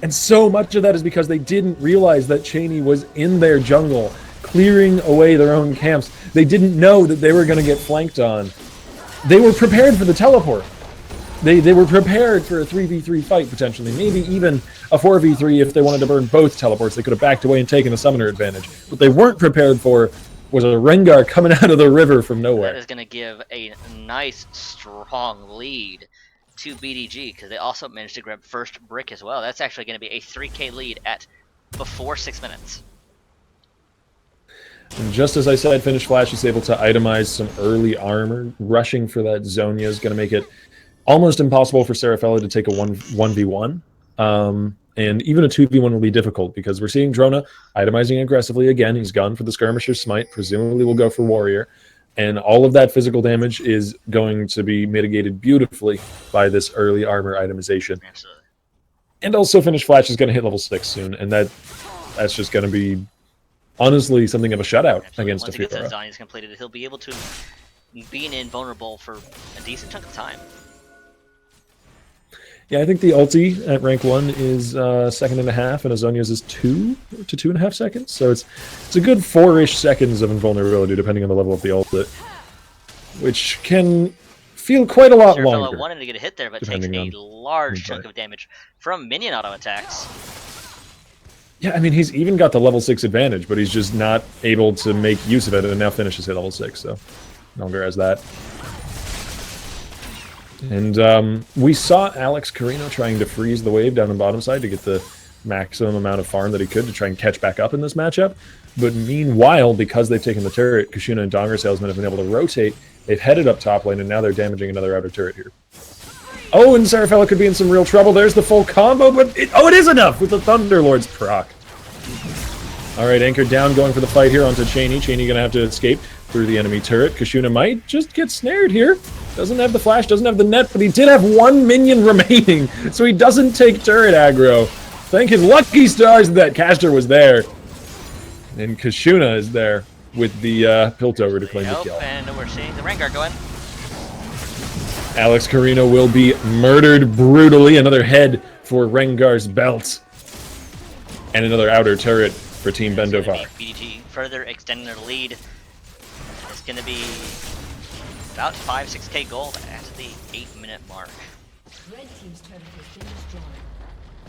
Speaker 3: And so much of that is because they didn't realize that Cheney was in their jungle, clearing away their own camps. They didn't know that they were going to get flanked on. They were prepared for the teleport. They were prepared for a 3v3 fight, potentially. Maybe even a 4v3 if they wanted to burn both teleports. They could have backed away and taken a summoner advantage. What they weren't prepared for was a Rengar coming out of the river from nowhere.
Speaker 2: That is going to give a nice, strong lead to BDG, because they also managed to grab first brick as well. That's actually going to be a 3k lead at before 6 minutes.
Speaker 3: And just as I said, Finish Flash is able to itemize some early armor. Rushing for that Zonia is going to make it almost impossible for Serafella to take a 1v1. And even a 2v1 will be difficult, because we're seeing Drona itemizing aggressively again. He's gone for the Skirmisher's Smite, presumably will go for Warrior. And all of that physical damage is going to be mitigated beautifully by this early armor itemization.
Speaker 2: Absolutely.
Speaker 3: And also Finish Flash is going to hit level 6 soon, and that's just going to be, honestly, something of a shutout against
Speaker 2: Once he gets
Speaker 3: Afira.
Speaker 2: that Zonia's completed, he'll be able to be invulnerable for a decent chunk of time.
Speaker 3: Yeah, I think the ulti at rank 1 is 2.5, and Azonia's is 2 to 2.5 seconds. So it's a good 4-ish seconds of invulnerability, depending on the level of the ult, which can feel quite a lot
Speaker 2: Serafella
Speaker 3: longer.
Speaker 2: wanted to get a hit there, but takes
Speaker 3: depending
Speaker 2: a
Speaker 3: on
Speaker 2: large
Speaker 3: who you
Speaker 2: chunk
Speaker 3: play.
Speaker 2: of damage from minion auto attacks.
Speaker 3: Yeah, I mean, he's even got the level 6 advantage, but he's just not able to make use of it, and now finishes at level 6, so Longer has that. And we saw Alex Carino trying to freeze the wave down the bottom side to get the maximum amount of farm that he could to try and catch back up in this matchup. But meanwhile, because they've taken the turret, Kushuna and Donger salesmen have been able to rotate. They've headed up top lane, and now they're damaging another outer turret here. Oh, and Serafella could be in some real trouble. There's the full combo, but it is enough with the Thunderlord's proc. All right, anchored down, going for the fight here onto Cheney. Cheney going to have to escape through the enemy turret. Kushuna might just get snared here. Doesn't have the flash, doesn't have the net, but he did have one minion remaining, so he doesn't take turret aggro. Thank his lucky stars that caster was there. And Kushuna is there with the Piltover to claim the kill.
Speaker 2: And we're seeing the Rengar going.
Speaker 3: Alex Carino will be murdered brutally. Another head for Rengar's belt. And another outer turret for Team Bendovar.
Speaker 2: BDG further extending their lead. It's going to be about 5-6k gold at the 8-minute mark.
Speaker 4: Red team's turret has been destroyed.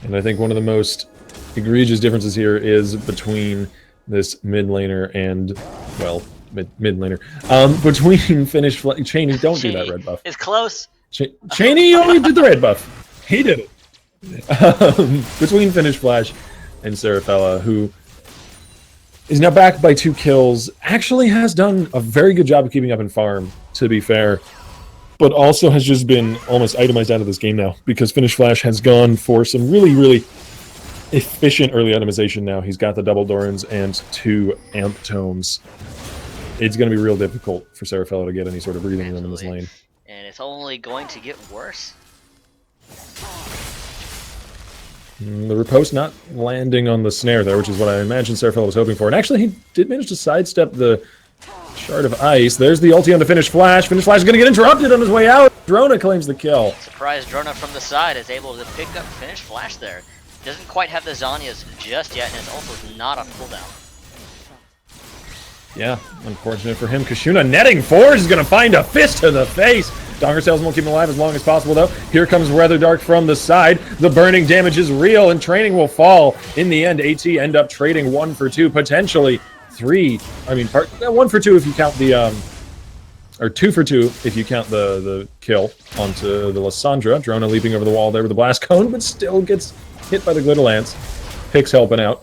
Speaker 3: And I think one of the most egregious differences here is between this mid laner and, well, mid laner. Between Cheney, don't do that red buff.
Speaker 2: It's close.
Speaker 3: Cheney only did the red buff. He did it. Between Finish Flash and Serafella, who is now backed by 2 kills, actually has done a very good job of keeping up in farm, to be fair, but also has just been almost itemized out of this game now, because Finish Flash has gone for some really, really efficient early itemization now. He's got the double Dorans and 2 Amp Tomes. It's going to be real difficult for Serafella to get any sort of breathing room in this lane.
Speaker 2: And it's only going to get worse.
Speaker 3: The riposte not landing on the snare there, which is what I imagine Serafella was hoping for. And actually, he did manage to sidestep the Shard of Ice. There's the ulti on the Finish Flash. Finish Flash is going to get interrupted on his way out. Drona claims the kill.
Speaker 2: Surprise Drona from the side is able to pick up Finish Flash there. Doesn't quite have the Zonias just yet, and his ult is not on cooldown.
Speaker 3: Yeah, unfortunate for him. Kushuna netting 4 is going to find a fist to the face. Donger Salesman will keep him alive as long as possible, though. Here comes Weather Dark from the side. The burning damage is real, and training will fall. In the end, AT end up trading 1 for 2, potentially 3. I mean, 1 for 2 if you count the, or 2 for 2 if you count the kill onto the Lysandra. Drona leaping over the wall there with the Blast Cone, but still gets hit by the Glitter Lance. Pix helping out.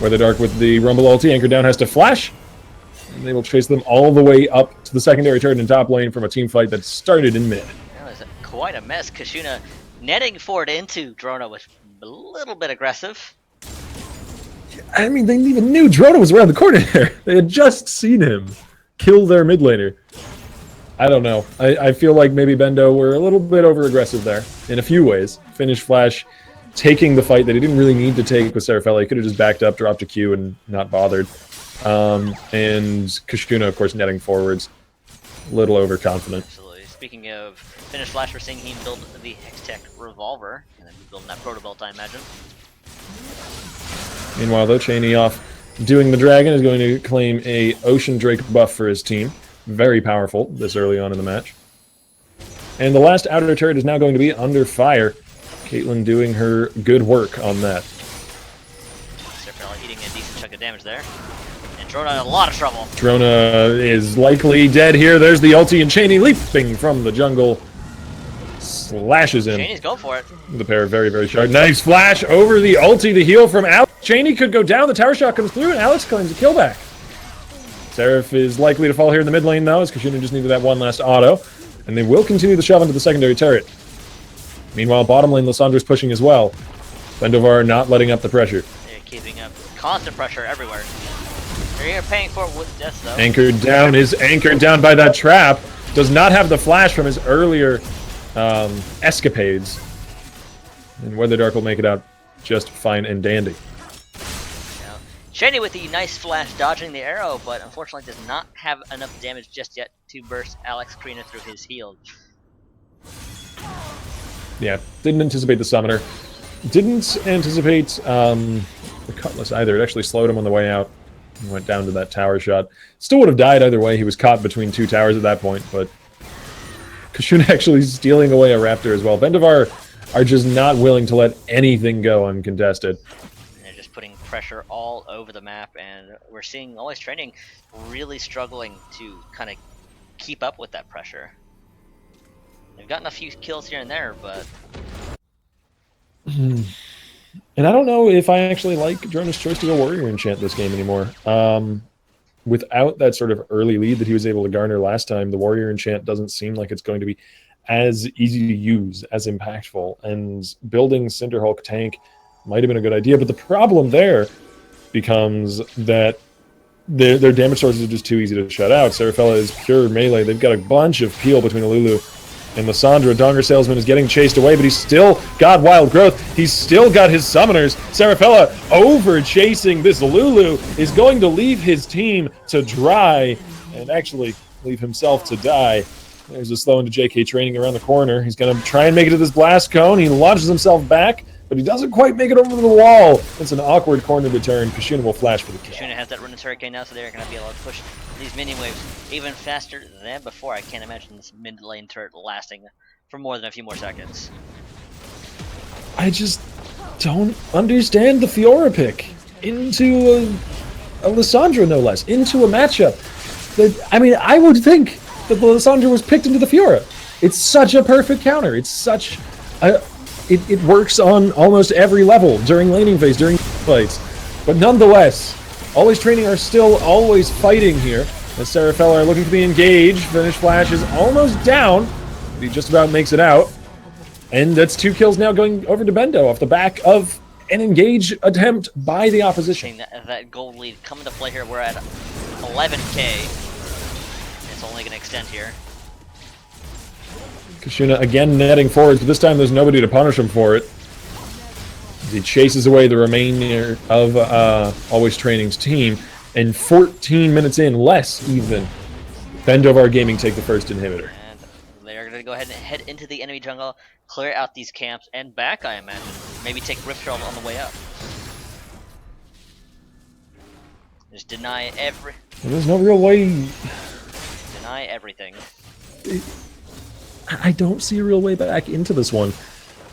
Speaker 3: Weather Dark with the Rumble ulti. Anchor down has to flash. And they will chase them all the way up to the secondary turret in top lane from a team fight that started in mid.
Speaker 2: That was quite a mess. Kushuna netting forward into Drona was a little bit aggressive.
Speaker 3: I mean, they even knew Drona was around the corner there. They had just seen him kill their mid laner. I don't know. I feel like maybe Bendo were a little bit over-aggressive there in a few ways. Finish Flash taking the fight that he didn't really need to take with Serafella. He could have just backed up, dropped a Q, and not bothered. And Kashuna, of course, netting forwards. A little overconfident.
Speaker 2: Absolutely. Speaking of Finish Flash, we're seeing him build the Hextech Revolver. And then building that Proto Belt, I imagine.
Speaker 3: Meanwhile, though, Cheney off doing the Dragon is going to claim a Ocean Drake buff for his team. Very powerful this early on in the match. And the last outer turret is now going to be under fire. Caitlyn doing her good work on that.
Speaker 2: Serafella eating a decent chunk of damage there. And Drona in a lot of trouble.
Speaker 3: Drona is likely dead here. There's the ulti, and Cheney leaping from the jungle. Slashes in.
Speaker 2: Cheney's going for it.
Speaker 3: The pair very, very sharp. Nice flash over the ulti, the heal from Alex. Cheney could go down. The tower shot comes through, and Alex claims a kill back. Seraph is likely to fall here in the mid lane, though, as Kashuna just needed that one last auto. And they will continue the shove into the secondary turret. Meanwhile, bottom lane, Lissandra's pushing as well. Bendovar not letting up the pressure.
Speaker 2: They're keeping up constant pressure everywhere. They're paying for it with death, though.
Speaker 3: Anchored down, is anchored down by that trap. Does not have the flash from his earlier escapades. And Weatherdark will make it out just fine and dandy.
Speaker 2: Cheney with the nice flash dodging the arrow, but unfortunately does not have enough damage just yet to burst Alex Karina through his heal.
Speaker 3: Yeah, didn't anticipate the summoner. Didn't anticipate the Cutlass either. It actually slowed him on the way out. He went down to that tower shot. Still would have died either way. He was caught between two towers at that point, but Kashuna actually stealing away a Raptor as well. Bendovar are just not willing to let anything go uncontested.
Speaker 2: Putting pressure all over the map, and we're seeing Always Training really struggling to kind of keep up with that pressure. They've gotten a few kills here and there, but...
Speaker 3: And I don't know if I actually like Drona's choice to go Warrior Enchant this game anymore. Without that sort of early lead that he was able to garner last time, the Warrior Enchant doesn't seem like it's going to be as easy to use, as impactful, and building Cinderhulk tank might have been a good idea, but the problem there becomes that their damage sources are just too easy to shut out. Serafella is pure melee. They've got a bunch of peel between Lulu and Lissandra. Donger Salesman is getting chased away, but he's still got Wild Growth. He's still got his summoners. Serafella over chasing this Lulu is going to leave his team to dry and actually leave himself to die. There's a slow into JK training around the corner. He's going to try and make it to this blast cone. He launches himself back, but he doesn't quite make it over the wall. It's an awkward corner to turn. Kashuna will flash for the kill.
Speaker 2: Kashuna has that Ruinous Hurricane now, so they're going to be able to push these mini waves even faster than before. I can't imagine this mid lane turret lasting for more than a few more seconds.
Speaker 3: I just don't understand the Fiora pick into a Lissandra, no less, into a matchup. That, I mean, I would think that Lissandra was picked into the Fiora. It's such a perfect counter. It's such a... It works on almost every level during laning phase, during fights. But nonetheless, Always Training are still always fighting here. As Serafella are looking to be engaged. Finish Flash is almost down. But he just about makes it out. And that's 2 kills now going over to Bendo off the back of an engage attempt by the opposition.
Speaker 2: That gold lead coming to play here. We're at 11k. It's only going to extend here.
Speaker 3: Kashuna again netting forwards, but this time there's nobody to punish him for it. He chases away the remainder of Always Training's team, and 14 minutes in, less even, Bendovar Gaming take the first inhibitor.
Speaker 2: And they're going to go ahead and head into the enemy jungle, clear out these camps, and back, I imagine. Maybe take Rift Herald on the way up. Just deny
Speaker 3: There's no real way...
Speaker 2: Deny everything.
Speaker 3: I don't see a real way back into this one,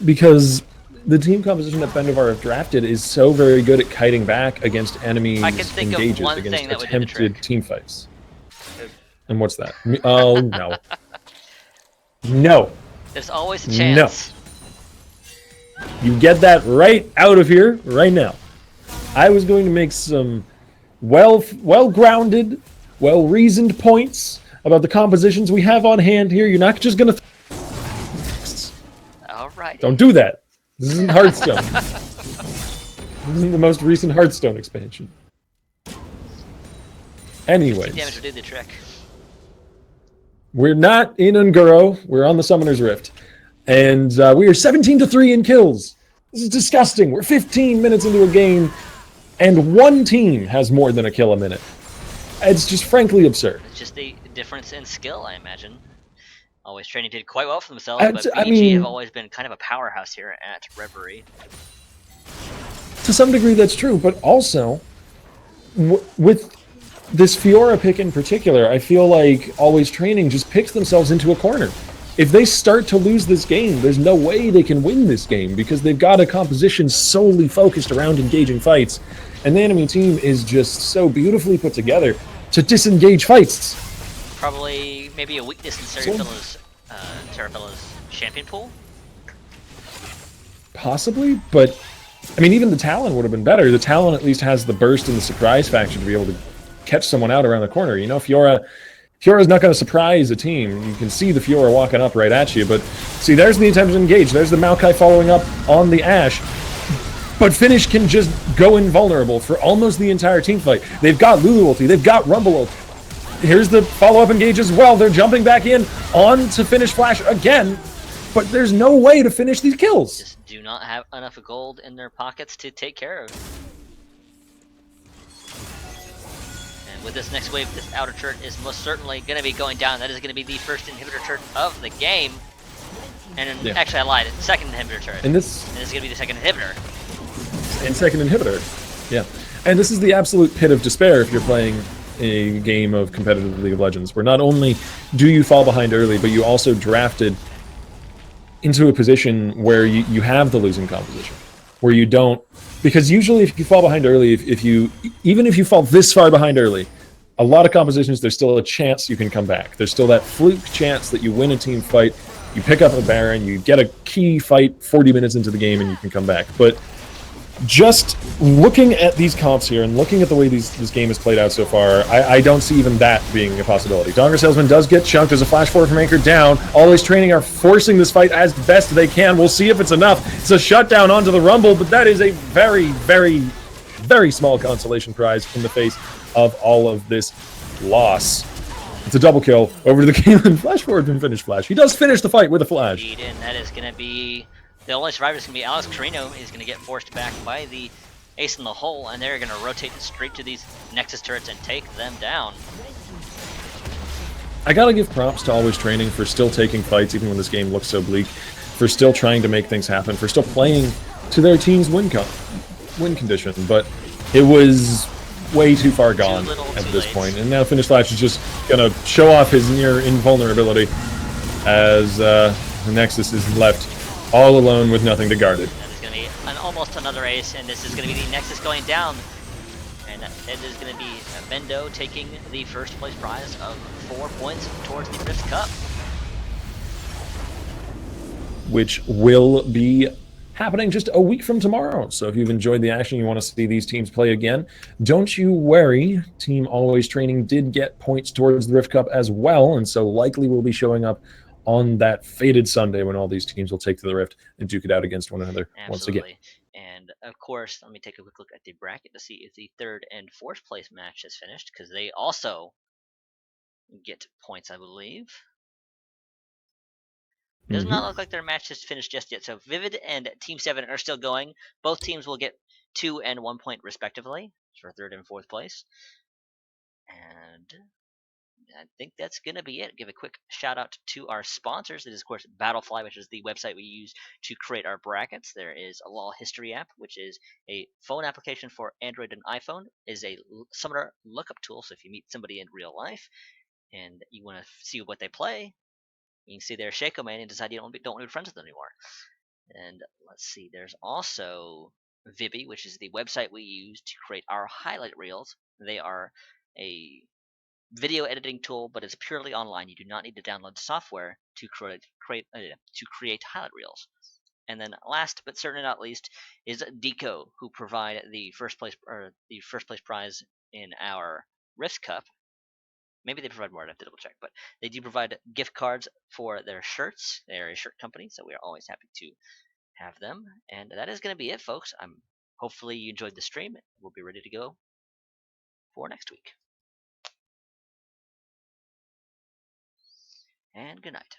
Speaker 3: because the team composition that Bendovar have drafted is so very good at kiting back against enemies'
Speaker 2: I can think
Speaker 3: engages,
Speaker 2: of one
Speaker 3: against
Speaker 2: thing that would do the
Speaker 3: attempted
Speaker 2: trick.
Speaker 3: team fights. And what's that? Oh, no. No.
Speaker 2: There's always a chance.
Speaker 3: No. You get that right out of here, right now. I was going to make some well-grounded, well-reasoned points about the compositions we have on hand here. You're not just going to...
Speaker 2: All right.
Speaker 3: Don't do that. This isn't Hearthstone. This isn't the most recent Hearthstone expansion.
Speaker 2: 15 damage will
Speaker 3: Anyways,
Speaker 2: do the trick.
Speaker 3: we're not in Unguro. We're on the Summoner's Rift. And we are 17-3 in kills. This is disgusting. We're 15 minutes into a game, and one team has more than a kill a minute. It's just frankly absurd.
Speaker 2: It's just the difference in skill, I imagine. Always Training did quite well for themselves, but
Speaker 3: I
Speaker 2: BG
Speaker 3: mean,
Speaker 2: have always been kind of a powerhouse here at Reverie.
Speaker 3: to some degree, that's true, but also with this Fiora pick in particular, I feel like Always Training just picks themselves into a corner. If they start to lose this game, there's no way they can win this game because they've got a composition solely focused around engaging fights, and the enemy team is just so beautifully put together to disengage fights.
Speaker 2: Probably maybe a weakness in Seraphela's champion pool.
Speaker 3: Possibly, but I mean, even the Talon would have been better. The Talon at least has the burst and the surprise factor to be able to catch someone out around the corner. You know, Fiora's not going to surprise a team. You can see the Fiora walking up right at you, but see, there's the attempt to engage. There's the Maokai following up on the Ashe. But Finish can just go invulnerable for almost the entire team fight. They've got Lulu ulti, they've got Rumble ulti. Here's the follow-up engage as well. They're jumping back in on to Finish Flash again, but there's no way to finish these kills.
Speaker 2: Just do not have enough gold in their pockets to take care of. And with this next wave, this outer turret is most certainly going to be going down. That is going to be the first inhibitor turret of the game. And then, actually, I lied. Second inhibitor turret.
Speaker 3: And this
Speaker 2: is going to be the second inhibitor.
Speaker 3: And second inhibitor. Yeah. And this is the absolute pit of despair if you're playing a game of competitive League of Legends, where not only do you fall behind early, but you also drafted into a position where you have the losing composition, where you don't, because usually if you fall behind early, even if you fall this far behind early, a lot of compositions, there's still a chance you can come back. There's still that fluke chance that you win a team fight, you pick up a Baron, you get a key fight 40 minutes into the game, and you can come back. But just looking at these comps here and looking at the way this game has played out so far, I don't see even that being a possibility. Donger Salesman does get chunked. There's a flash forward from Anchor down. Always Training are forcing this fight as best they can. We'll see if it's enough. It's a shutdown onto the Rumble, but that is a very, very, very small consolation prize in the face of all of this loss. It's a double kill over to the Kaelin. Flash forward from Finish Flash. He does finish the fight with a flash.
Speaker 2: Indeed, and that is going to be... The only survivor is going to be Alex Carino. Is going to get forced back by the Ace in the Hole, and they're going to rotate straight to these Nexus turrets and take them down.
Speaker 3: I gotta give props to Always Training for still taking fights even when this game looks so bleak, for still trying to make things happen, for still playing to their team's win condition, but it was way too far gone at this point, and now Finish Flash is just gonna show off his near invulnerability as the Nexus is left all alone with nothing to guard it.
Speaker 2: That is going to be almost another ace, and this is going to be the Nexus going down. And it is going to be Bendo taking the first place prize of 4 points towards the Rift Cup.
Speaker 3: Which will be happening just a week from tomorrow. So if you've enjoyed the action, you want to see these teams play again, don't you worry. Team Always Training did get points towards the Rift Cup as well, and so likely will be showing up on that fated Sunday when all these teams will take to the Rift and duke it out against one another once again.
Speaker 2: And of course, let me take a quick look at the bracket to see if the third and fourth place match is finished, because they also get points, I believe. Does not look like their match is finished just yet. So Vivid and Team 7 are still going. Both teams will get 2 and 1 point respectively for third and fourth place. And I think that's going to be it. Give a quick shout out to our sponsors. It is, of course, Battlefly, which is the website we use to create our brackets. There is a Law History app, which is a phone application for Android and iPhone. It is a summoner lookup tool, so if you meet somebody in real life and you want to see what they play, you can see their Shaco Man and decide you don't want to be friends with them anymore. And let's see, there's also Vibby, which is the website we use to create our highlight reels. They are a video editing tool, but it's purely online. You do not need to download software to create highlight reels. And then last but certainly not least is Deco, who provide the first place prize in our Rift Cup. Maybe they provide more, I'd have to double check, but they do provide gift cards for their shirts. They are a shirt company, so we are always happy to have them. And that is going to be it, folks. I'm hopefully you enjoyed the stream. We'll be ready to go for next week. And good night.